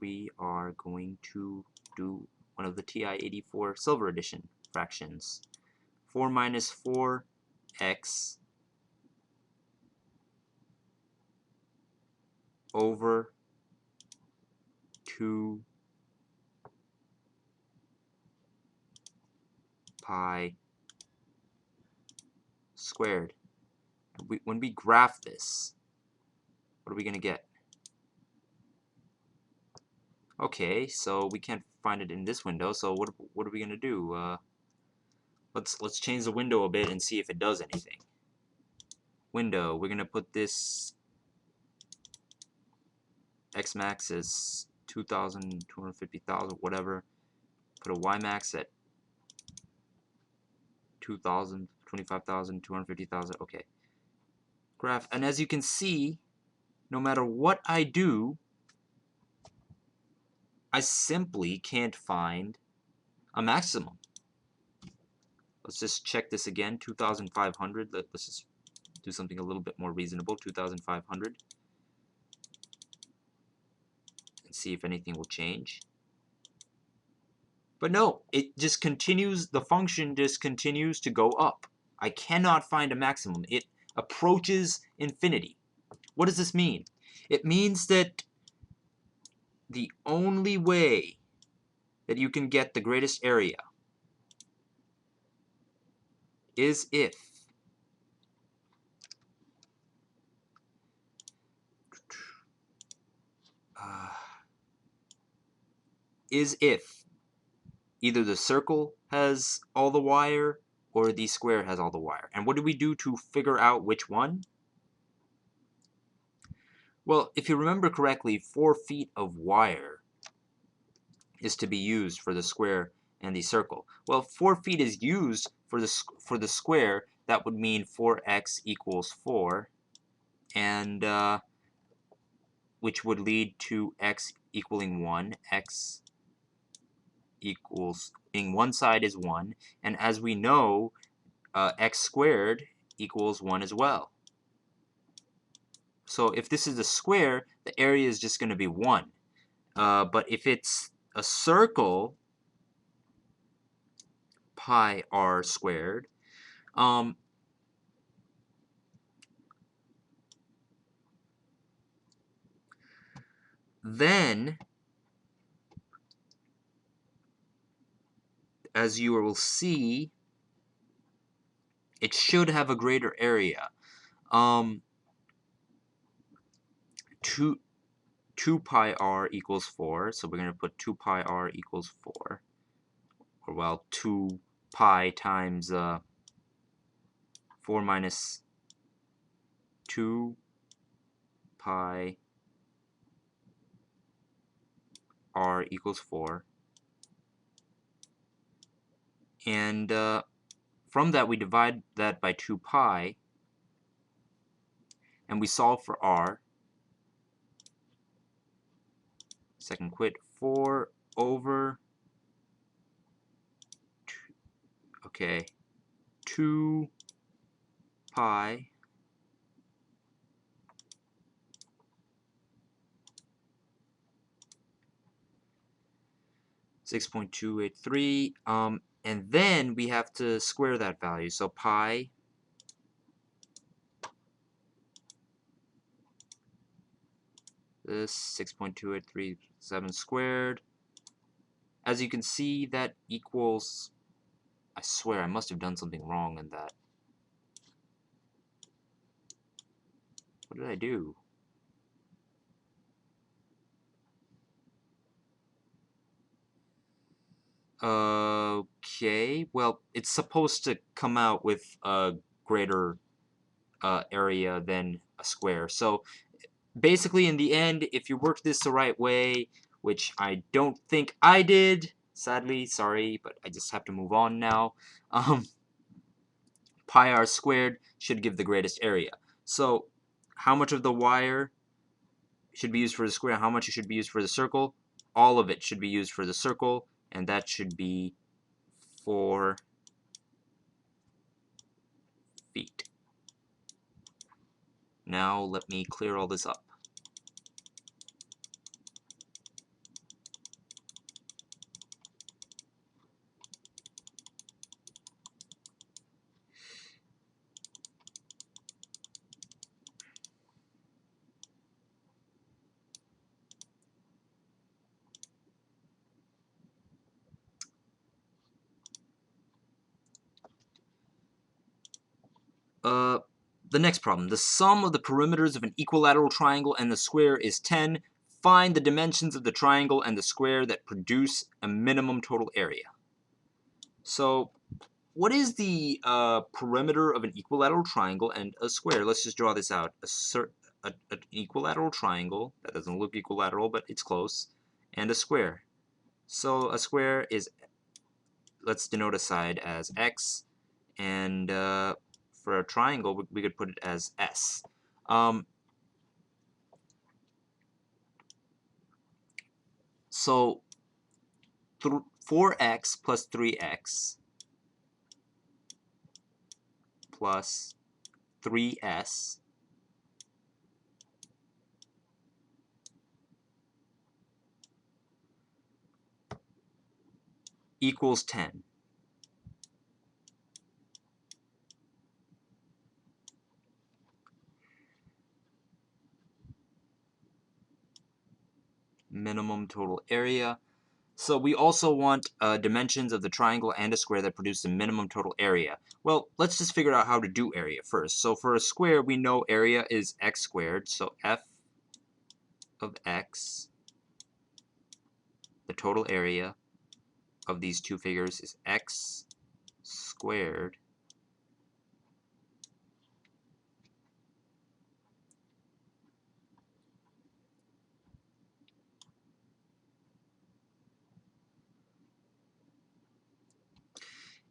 We are going to do one of the TI-84 Silver Edition fractions. 4 minus 4x over 2 pi squared. When we graph this, what are we going to get? Okay, so we can't find it in this window, so what are we going to do? Let's change the window a bit and see if it does anything. Window, we're going to put this x max is 2,000, 250,000, whatever. put a Y max at 2,000, 25,000, 250,000. Okay. Graph. And as you can see, no matter what I do, I simply can't find a maximum. Let's just check this again. 2,500. Let's just do something a little bit more reasonable. 2,500. And see if anything will change. But no, it just continues, the function just continues to go up. I cannot find a maximum. It approaches infinity. What does this mean? It means that the only way that you can get the greatest area is if either the circle has all the wire or the square has all the wire. And what do we do to figure out which one? Well, if you remember correctly, 4 feet of wire is to be used for the square and the circle. Well, 4 feet is used for the square. That would mean 4x equals 4, and which would lead to x equaling 1. X equals, being one side is 1, and as we know, x squared equals 1 as well. So if this is a square, the area is just going to be 1. But if it's a circle, pi r squared, then, as you will see, it should have a greater area. 2 pi r equals 4, so we're going to put 2 pi r equals 4. Or, well, 2 pi times 4 minus 2 pi r equals 4. And from that, we divide that by 2 pi, and we solve for r. Second quit, 4 over, okay, 2 pi (6.283), and then we have to square that value. So pi this 6.2837 squared. As you can see, that equals, I swear I must have done something wrong in that. What did I do? Okay, well, it's supposed to come out with a greater area than a square. So basically, in the end, if you work this the right way, which I don't think I did, sadly, sorry, but I just have to move on now, pi r squared should give the greatest area. So how much of the wire should be used for the square, how much should be used for the circle? All of it should be used for the circle, and that should be 4 feet. Now let me clear all this up. The next problem. The sum of the perimeters of an equilateral triangle and the square is 10. Find the dimensions of the triangle and the square that produce a minimum total area. So what is the perimeter of an equilateral triangle and a square? Let's just draw this out. An equilateral triangle, that doesn't look equilateral, but it's close, and a square. So a square is let's denote a side as x, and for a triangle we could put it as s. So 4x plus 3x plus 3s equals 10. Minimum total area. So we also want dimensions of the triangle and a square that produce the minimum total area. Well, let's just figure out how to do area first. So for a square, we know area is x squared. So f of x, the total area of these two figures, is x squared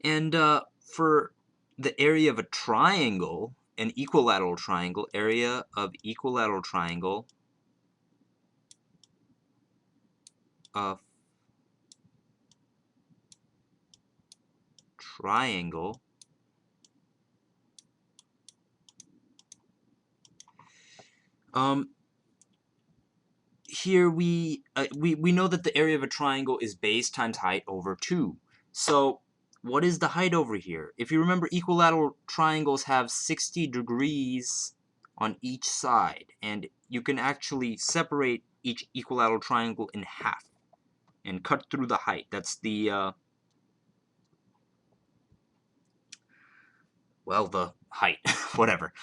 and for the area of a triangle, an equilateral triangle, area of equilateral triangle of triangle here we know that the area of a triangle is base times height over 2. So what is the height over here? If you remember, equilateral triangles have 60 degrees on each side, and you can actually separate each equilateral triangle in half and cut through the height. That's the well, the height, whatever.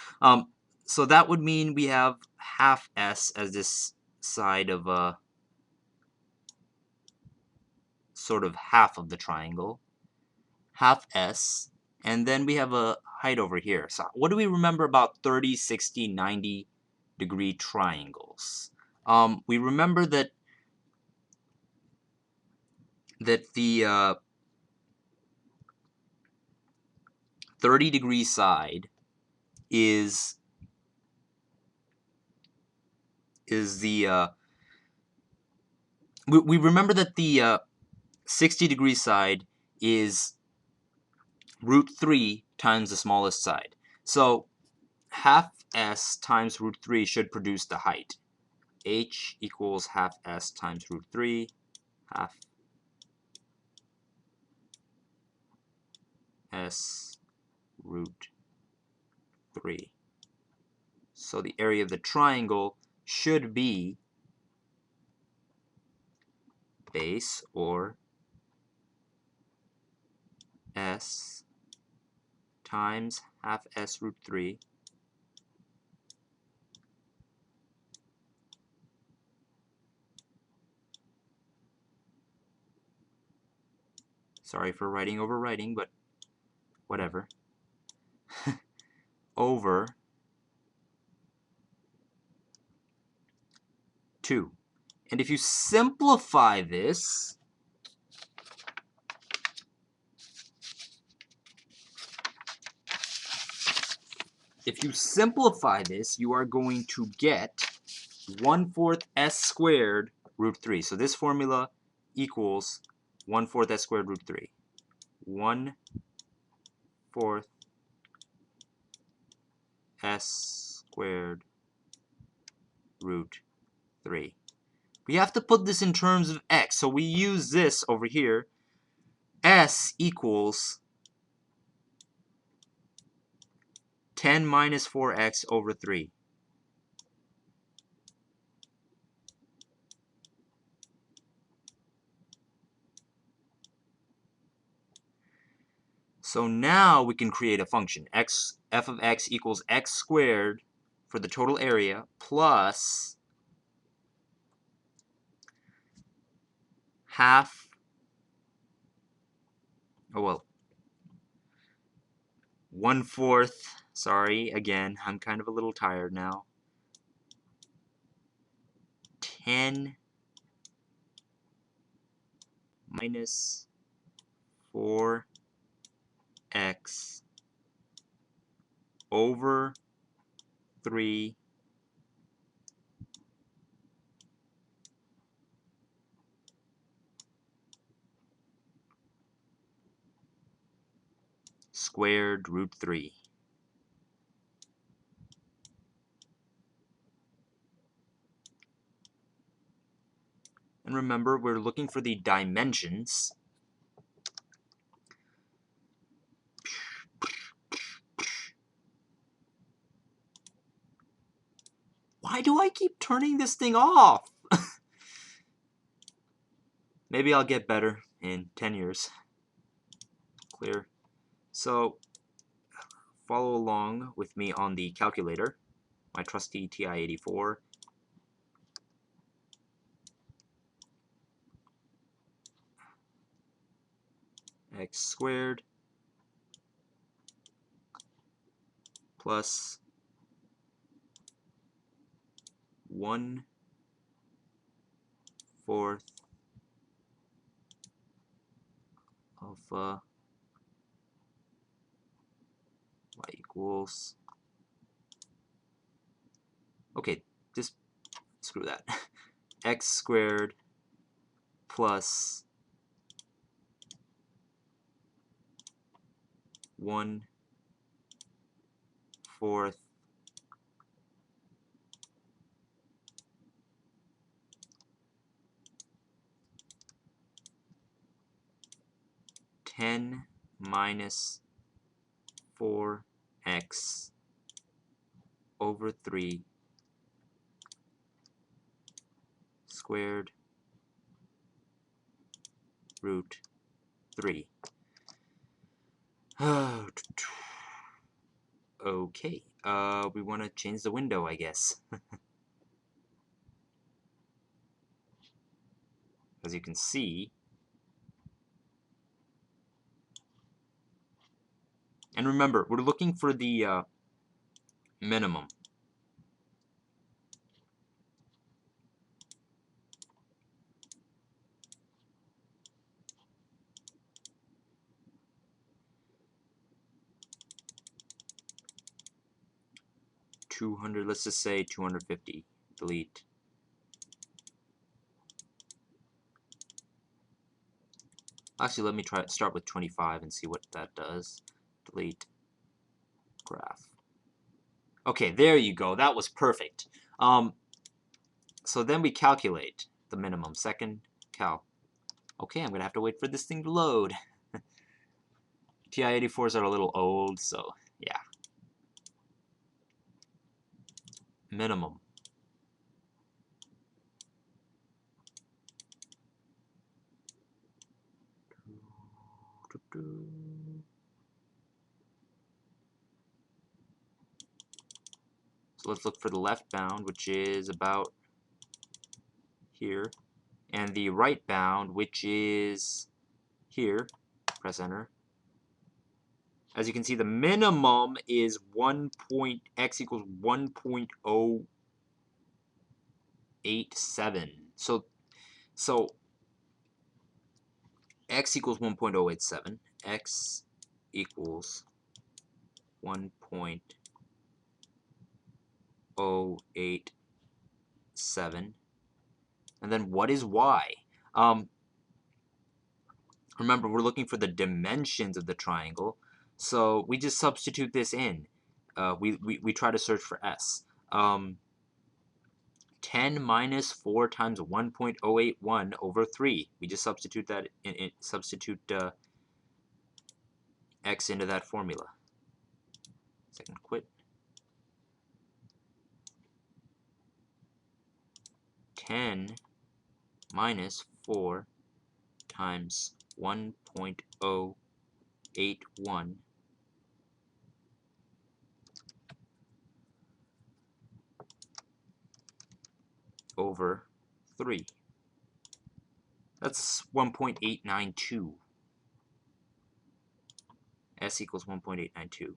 So that would mean we have half s as this side of sort of half of the triangle, half s, and then we have a height over here. So what do we remember about 30, 60, 90 degree triangles? We remember that the 30 degree side is the we remember that the 60 degree side is root 3 times the smallest side. So half s times root 3 should produce the height. H equals half s times root 3, half s root 3. So the area of the triangle should be base, or s times half s root 3 sorry for writing over writing, but whatever, over 2. And if you simplify this, you are going to get 1/4 s squared root 3. So this formula equals 1/4 s squared root 3. 1/4 s squared root 3. We have to put this in terms of x, so we use this over here. S equals 10 minus 4x over 3. So now we can create a function. F of x equals x squared for the total area plus half, 1/4, sorry, again, I'm kind of a little tired now, 10 minus 4x over 3 squared root 3. And remember, we're looking for the dimensions. Why do I keep turning this thing off? Maybe I'll get better in 10 years. Clear. So follow along with me on the calculator, my trusty TI-84. X squared plus 1/4 of y equals, okay, just screw that, x squared plus 1/4 10 minus 4x over 3 squared root 3. Okay, we want to change the window, I guess. As you can see, and remember, we're looking for the minimum. Let's just say 250. Delete. Actually, let me start with 25 and see what that does. Delete. Graph. Okay, there you go. That was perfect. So then we calculate the minimum. Second cal. Okay, I'm going to have to wait for this thing to load. TI-84s are a little old, so yeah. Minimum. So let's look for the left bound, which is about here, and the right bound, which is here. Press enter. As you can see, the minimum is x equals 1.087. So x equals 1.087. X equals 1.087. And then what is y? Remember, we're looking for the dimensions of the triangle, so we just substitute this in. We try to search for s. 10 minus 4 times 1.081 over 3. We just substitute that substitute x into that formula. Second quit. 10 minus 4 times 1.081 over 3. That's 1.892. S equals 1.892.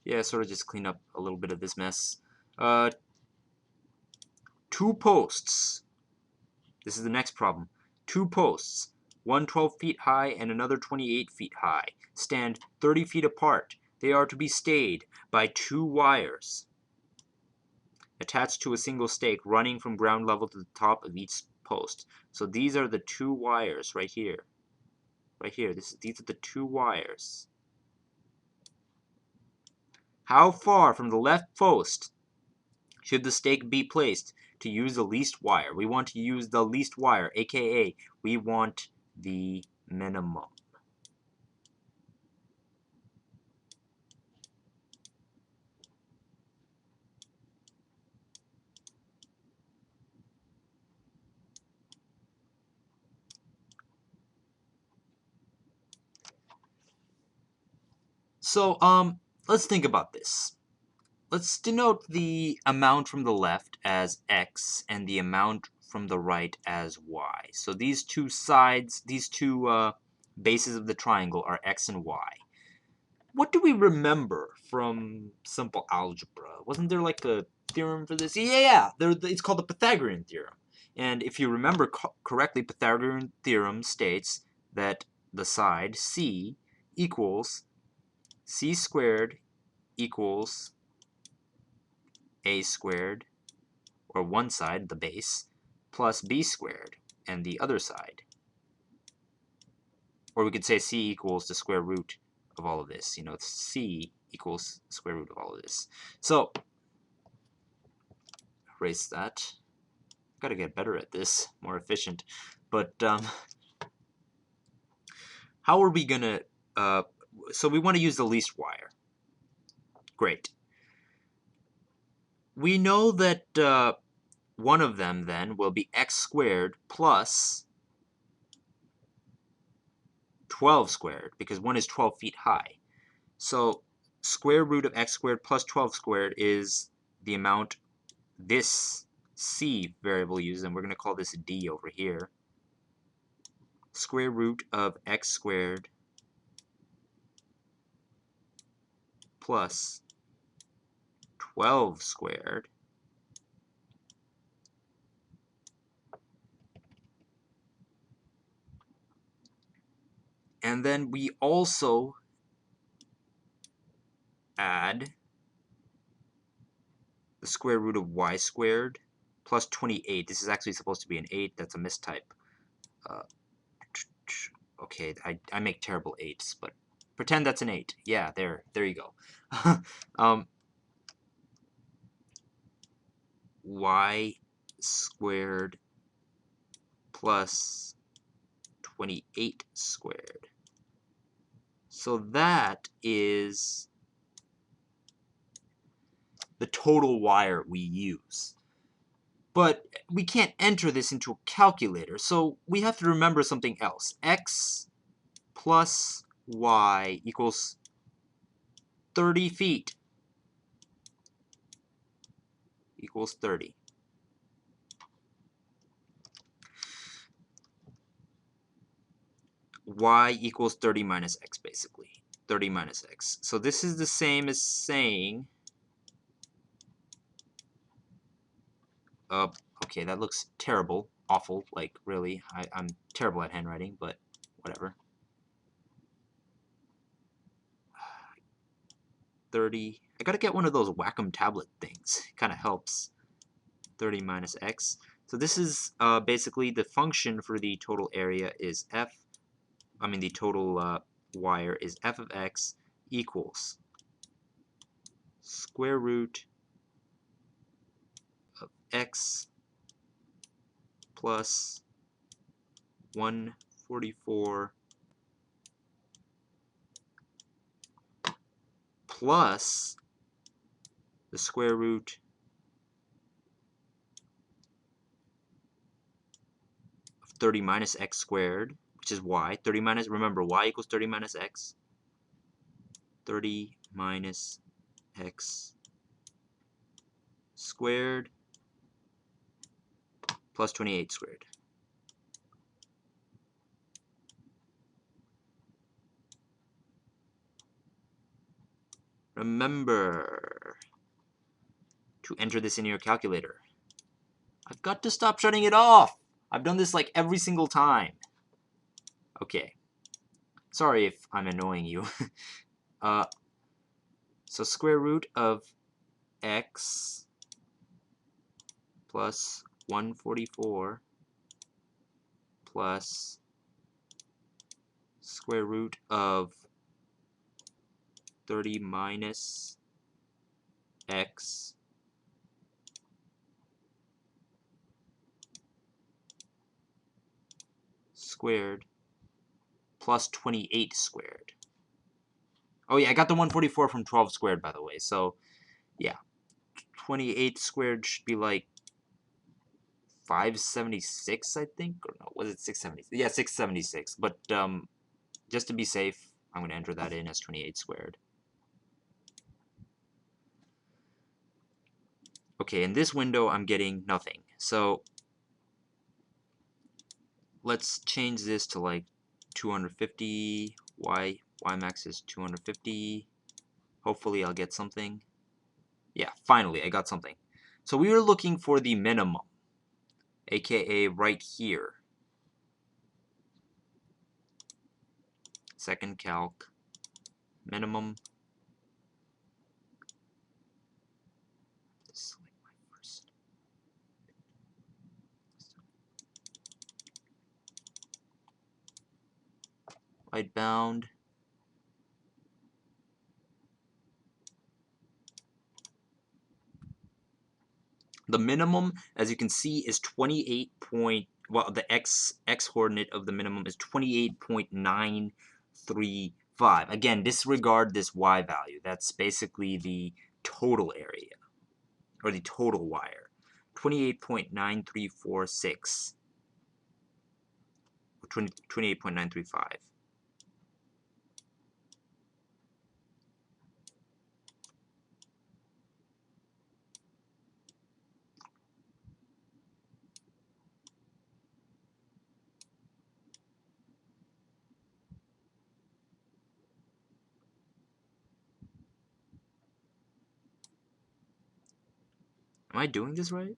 Yeah, sort of just clean up a little bit of this mess. 2 posts. This is the next problem. 2 posts, one 12 feet high and another 28 feet high, stand 30 feet apart. They are to be stayed by 2 wires attached to a single stake running from ground level to the top of each post. So these are the 2 wires right here. Right here. These are the 2 wires. How far from the left post should the stake be placed to use the least wire? We want to use the least wire, aka we want the minimum. So, let's think about this. Let's denote the amount from the left as x and the amount from the right as y. So these two sides, these two bases of the triangle are x and y. What do we remember from simple algebra? Wasn't there like a theorem for this? Yeah. It's called the Pythagorean theorem. And if you remember correctly, Pythagorean theorem states that the side c equals c squared equals a squared, or one side, the base, plus b squared, and the other side. Or we could say c equals the square root of all of this. You know, c equals the square root of all of this. So, erase that. Gotta get better at this, more efficient. But how are we gonna, so we want to use the least wire. Great. We know that one of them then will be x squared plus 12 squared, because one is 12 feet high. So square root of x squared plus 12 squared is the amount this c variable uses, and we're going to call this d over here. Square root of x squared plus 12 squared and then we also add the square root of y squared plus 28. This is actually supposed to be an 8. That's a mistype. Okay, I make terrible 8s, but pretend that's an 8. Yeah, there you go. Y squared plus 28 squared. So that is the total wire we use. But we can't enter this into a calculator, so we have to remember something else. X plus y equals 30 feet equals 30. Y equals 30 minus x, basically. 30 minus x. So this is the same as saying, okay, that looks terrible, awful, like really. I'm terrible at handwriting, but whatever. 30, I gotta get one of those Wacom tablet things. It kind of helps. 30 minus x. So this is basically the function for the total area is the total wire is f of x equals square root of x plus 144 plus the square root of 30 minus x squared, which is y. 30 minus, remember, y equals 30 minus x. 30 minus x squared plus 28 squared. remember to enter this in your calculator. I've got to stop shutting it off. I've done this like every single time. Okay. Sorry if I'm annoying you. So square root of x plus 144 plus square root of 30 minus x squared plus 28 squared. Oh yeah, I got the 144 from 12 squared, by the way. So yeah, 28 squared should be like 576, I think, or no, was it 676? Yeah, 676. But just to be safe, I'm going to enter that in as 28 squared. Okay, in this window, I'm getting nothing. So let's change this to like 250. Y max is 250. Hopefully, I'll get something. Yeah, finally, I got something. So we were looking for the minimum, aka right here. Second calc, minimum. This is like my first. Right bound. The minimum, as you can see, is 28 point. Well, the x coordinate of the minimum is 28.935. Again, disregard this y value. That's basically the total area, or the total wire. 28.9346. 28.935. Am I doing this right?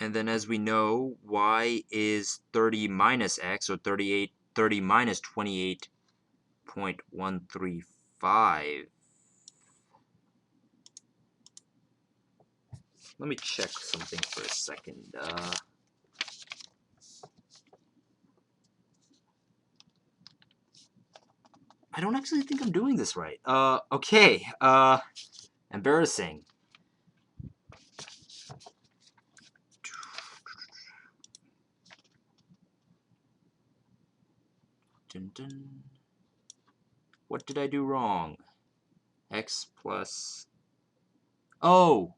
And then as we know, y is 30 minus x, or 30 minus 28.135. Let me check something for a second. I don't actually think I'm doing this right. Okay. Embarrassing. Dun, dun. What did I do wrong? X plus... Oh,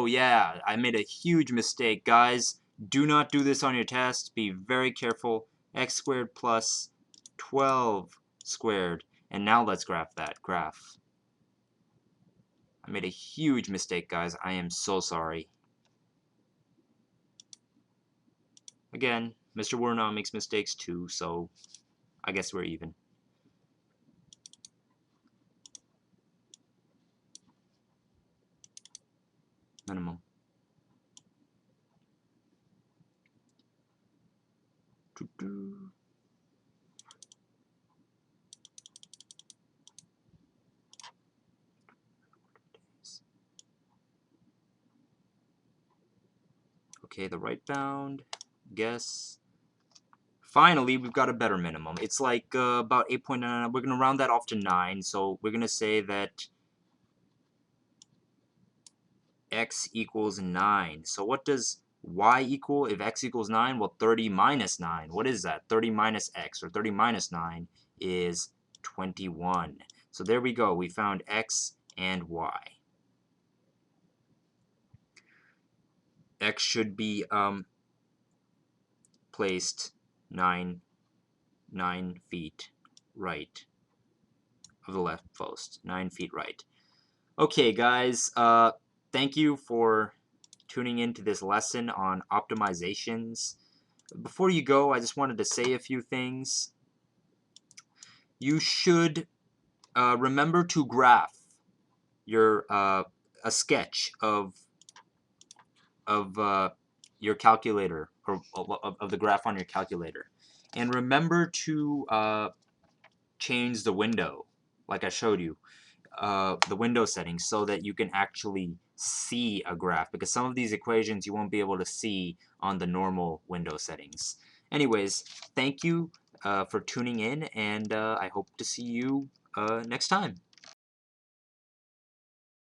yeah. I made a huge mistake, guys. Do not do this on your test. Be very careful. X squared plus 12 squared. And now let's graph that graph. I made a huge mistake, guys. I am so sorry. Again, Mr. Wernaus makes mistakes too, so I guess we're even. Minimum. Okay, the right bound. Guess. Finally, we've got a better minimum. It's like about 8.9. We're going to round that off to 9. So we're going to say that x equals 9. So what does y equal if x equals 9? Well, 30 minus 9. What is that? 30 minus x, or 30 minus 9, is 21. So there we go. We found x and y. X should be placed 9 feet right of the left post. 9 feet right. Okay, guys. Thank you for tuning into this lesson on optimizations. Before you go, I just wanted to say a few things. You should remember to graph your a sketch of your calculator, or of the graph on your calculator, and remember to change the window, like I showed you, the window settings, so that you can actually see a graph, because some of these equations you won't be able to see on the normal window settings. Anyways, thank you for tuning in, and I hope to see you next time.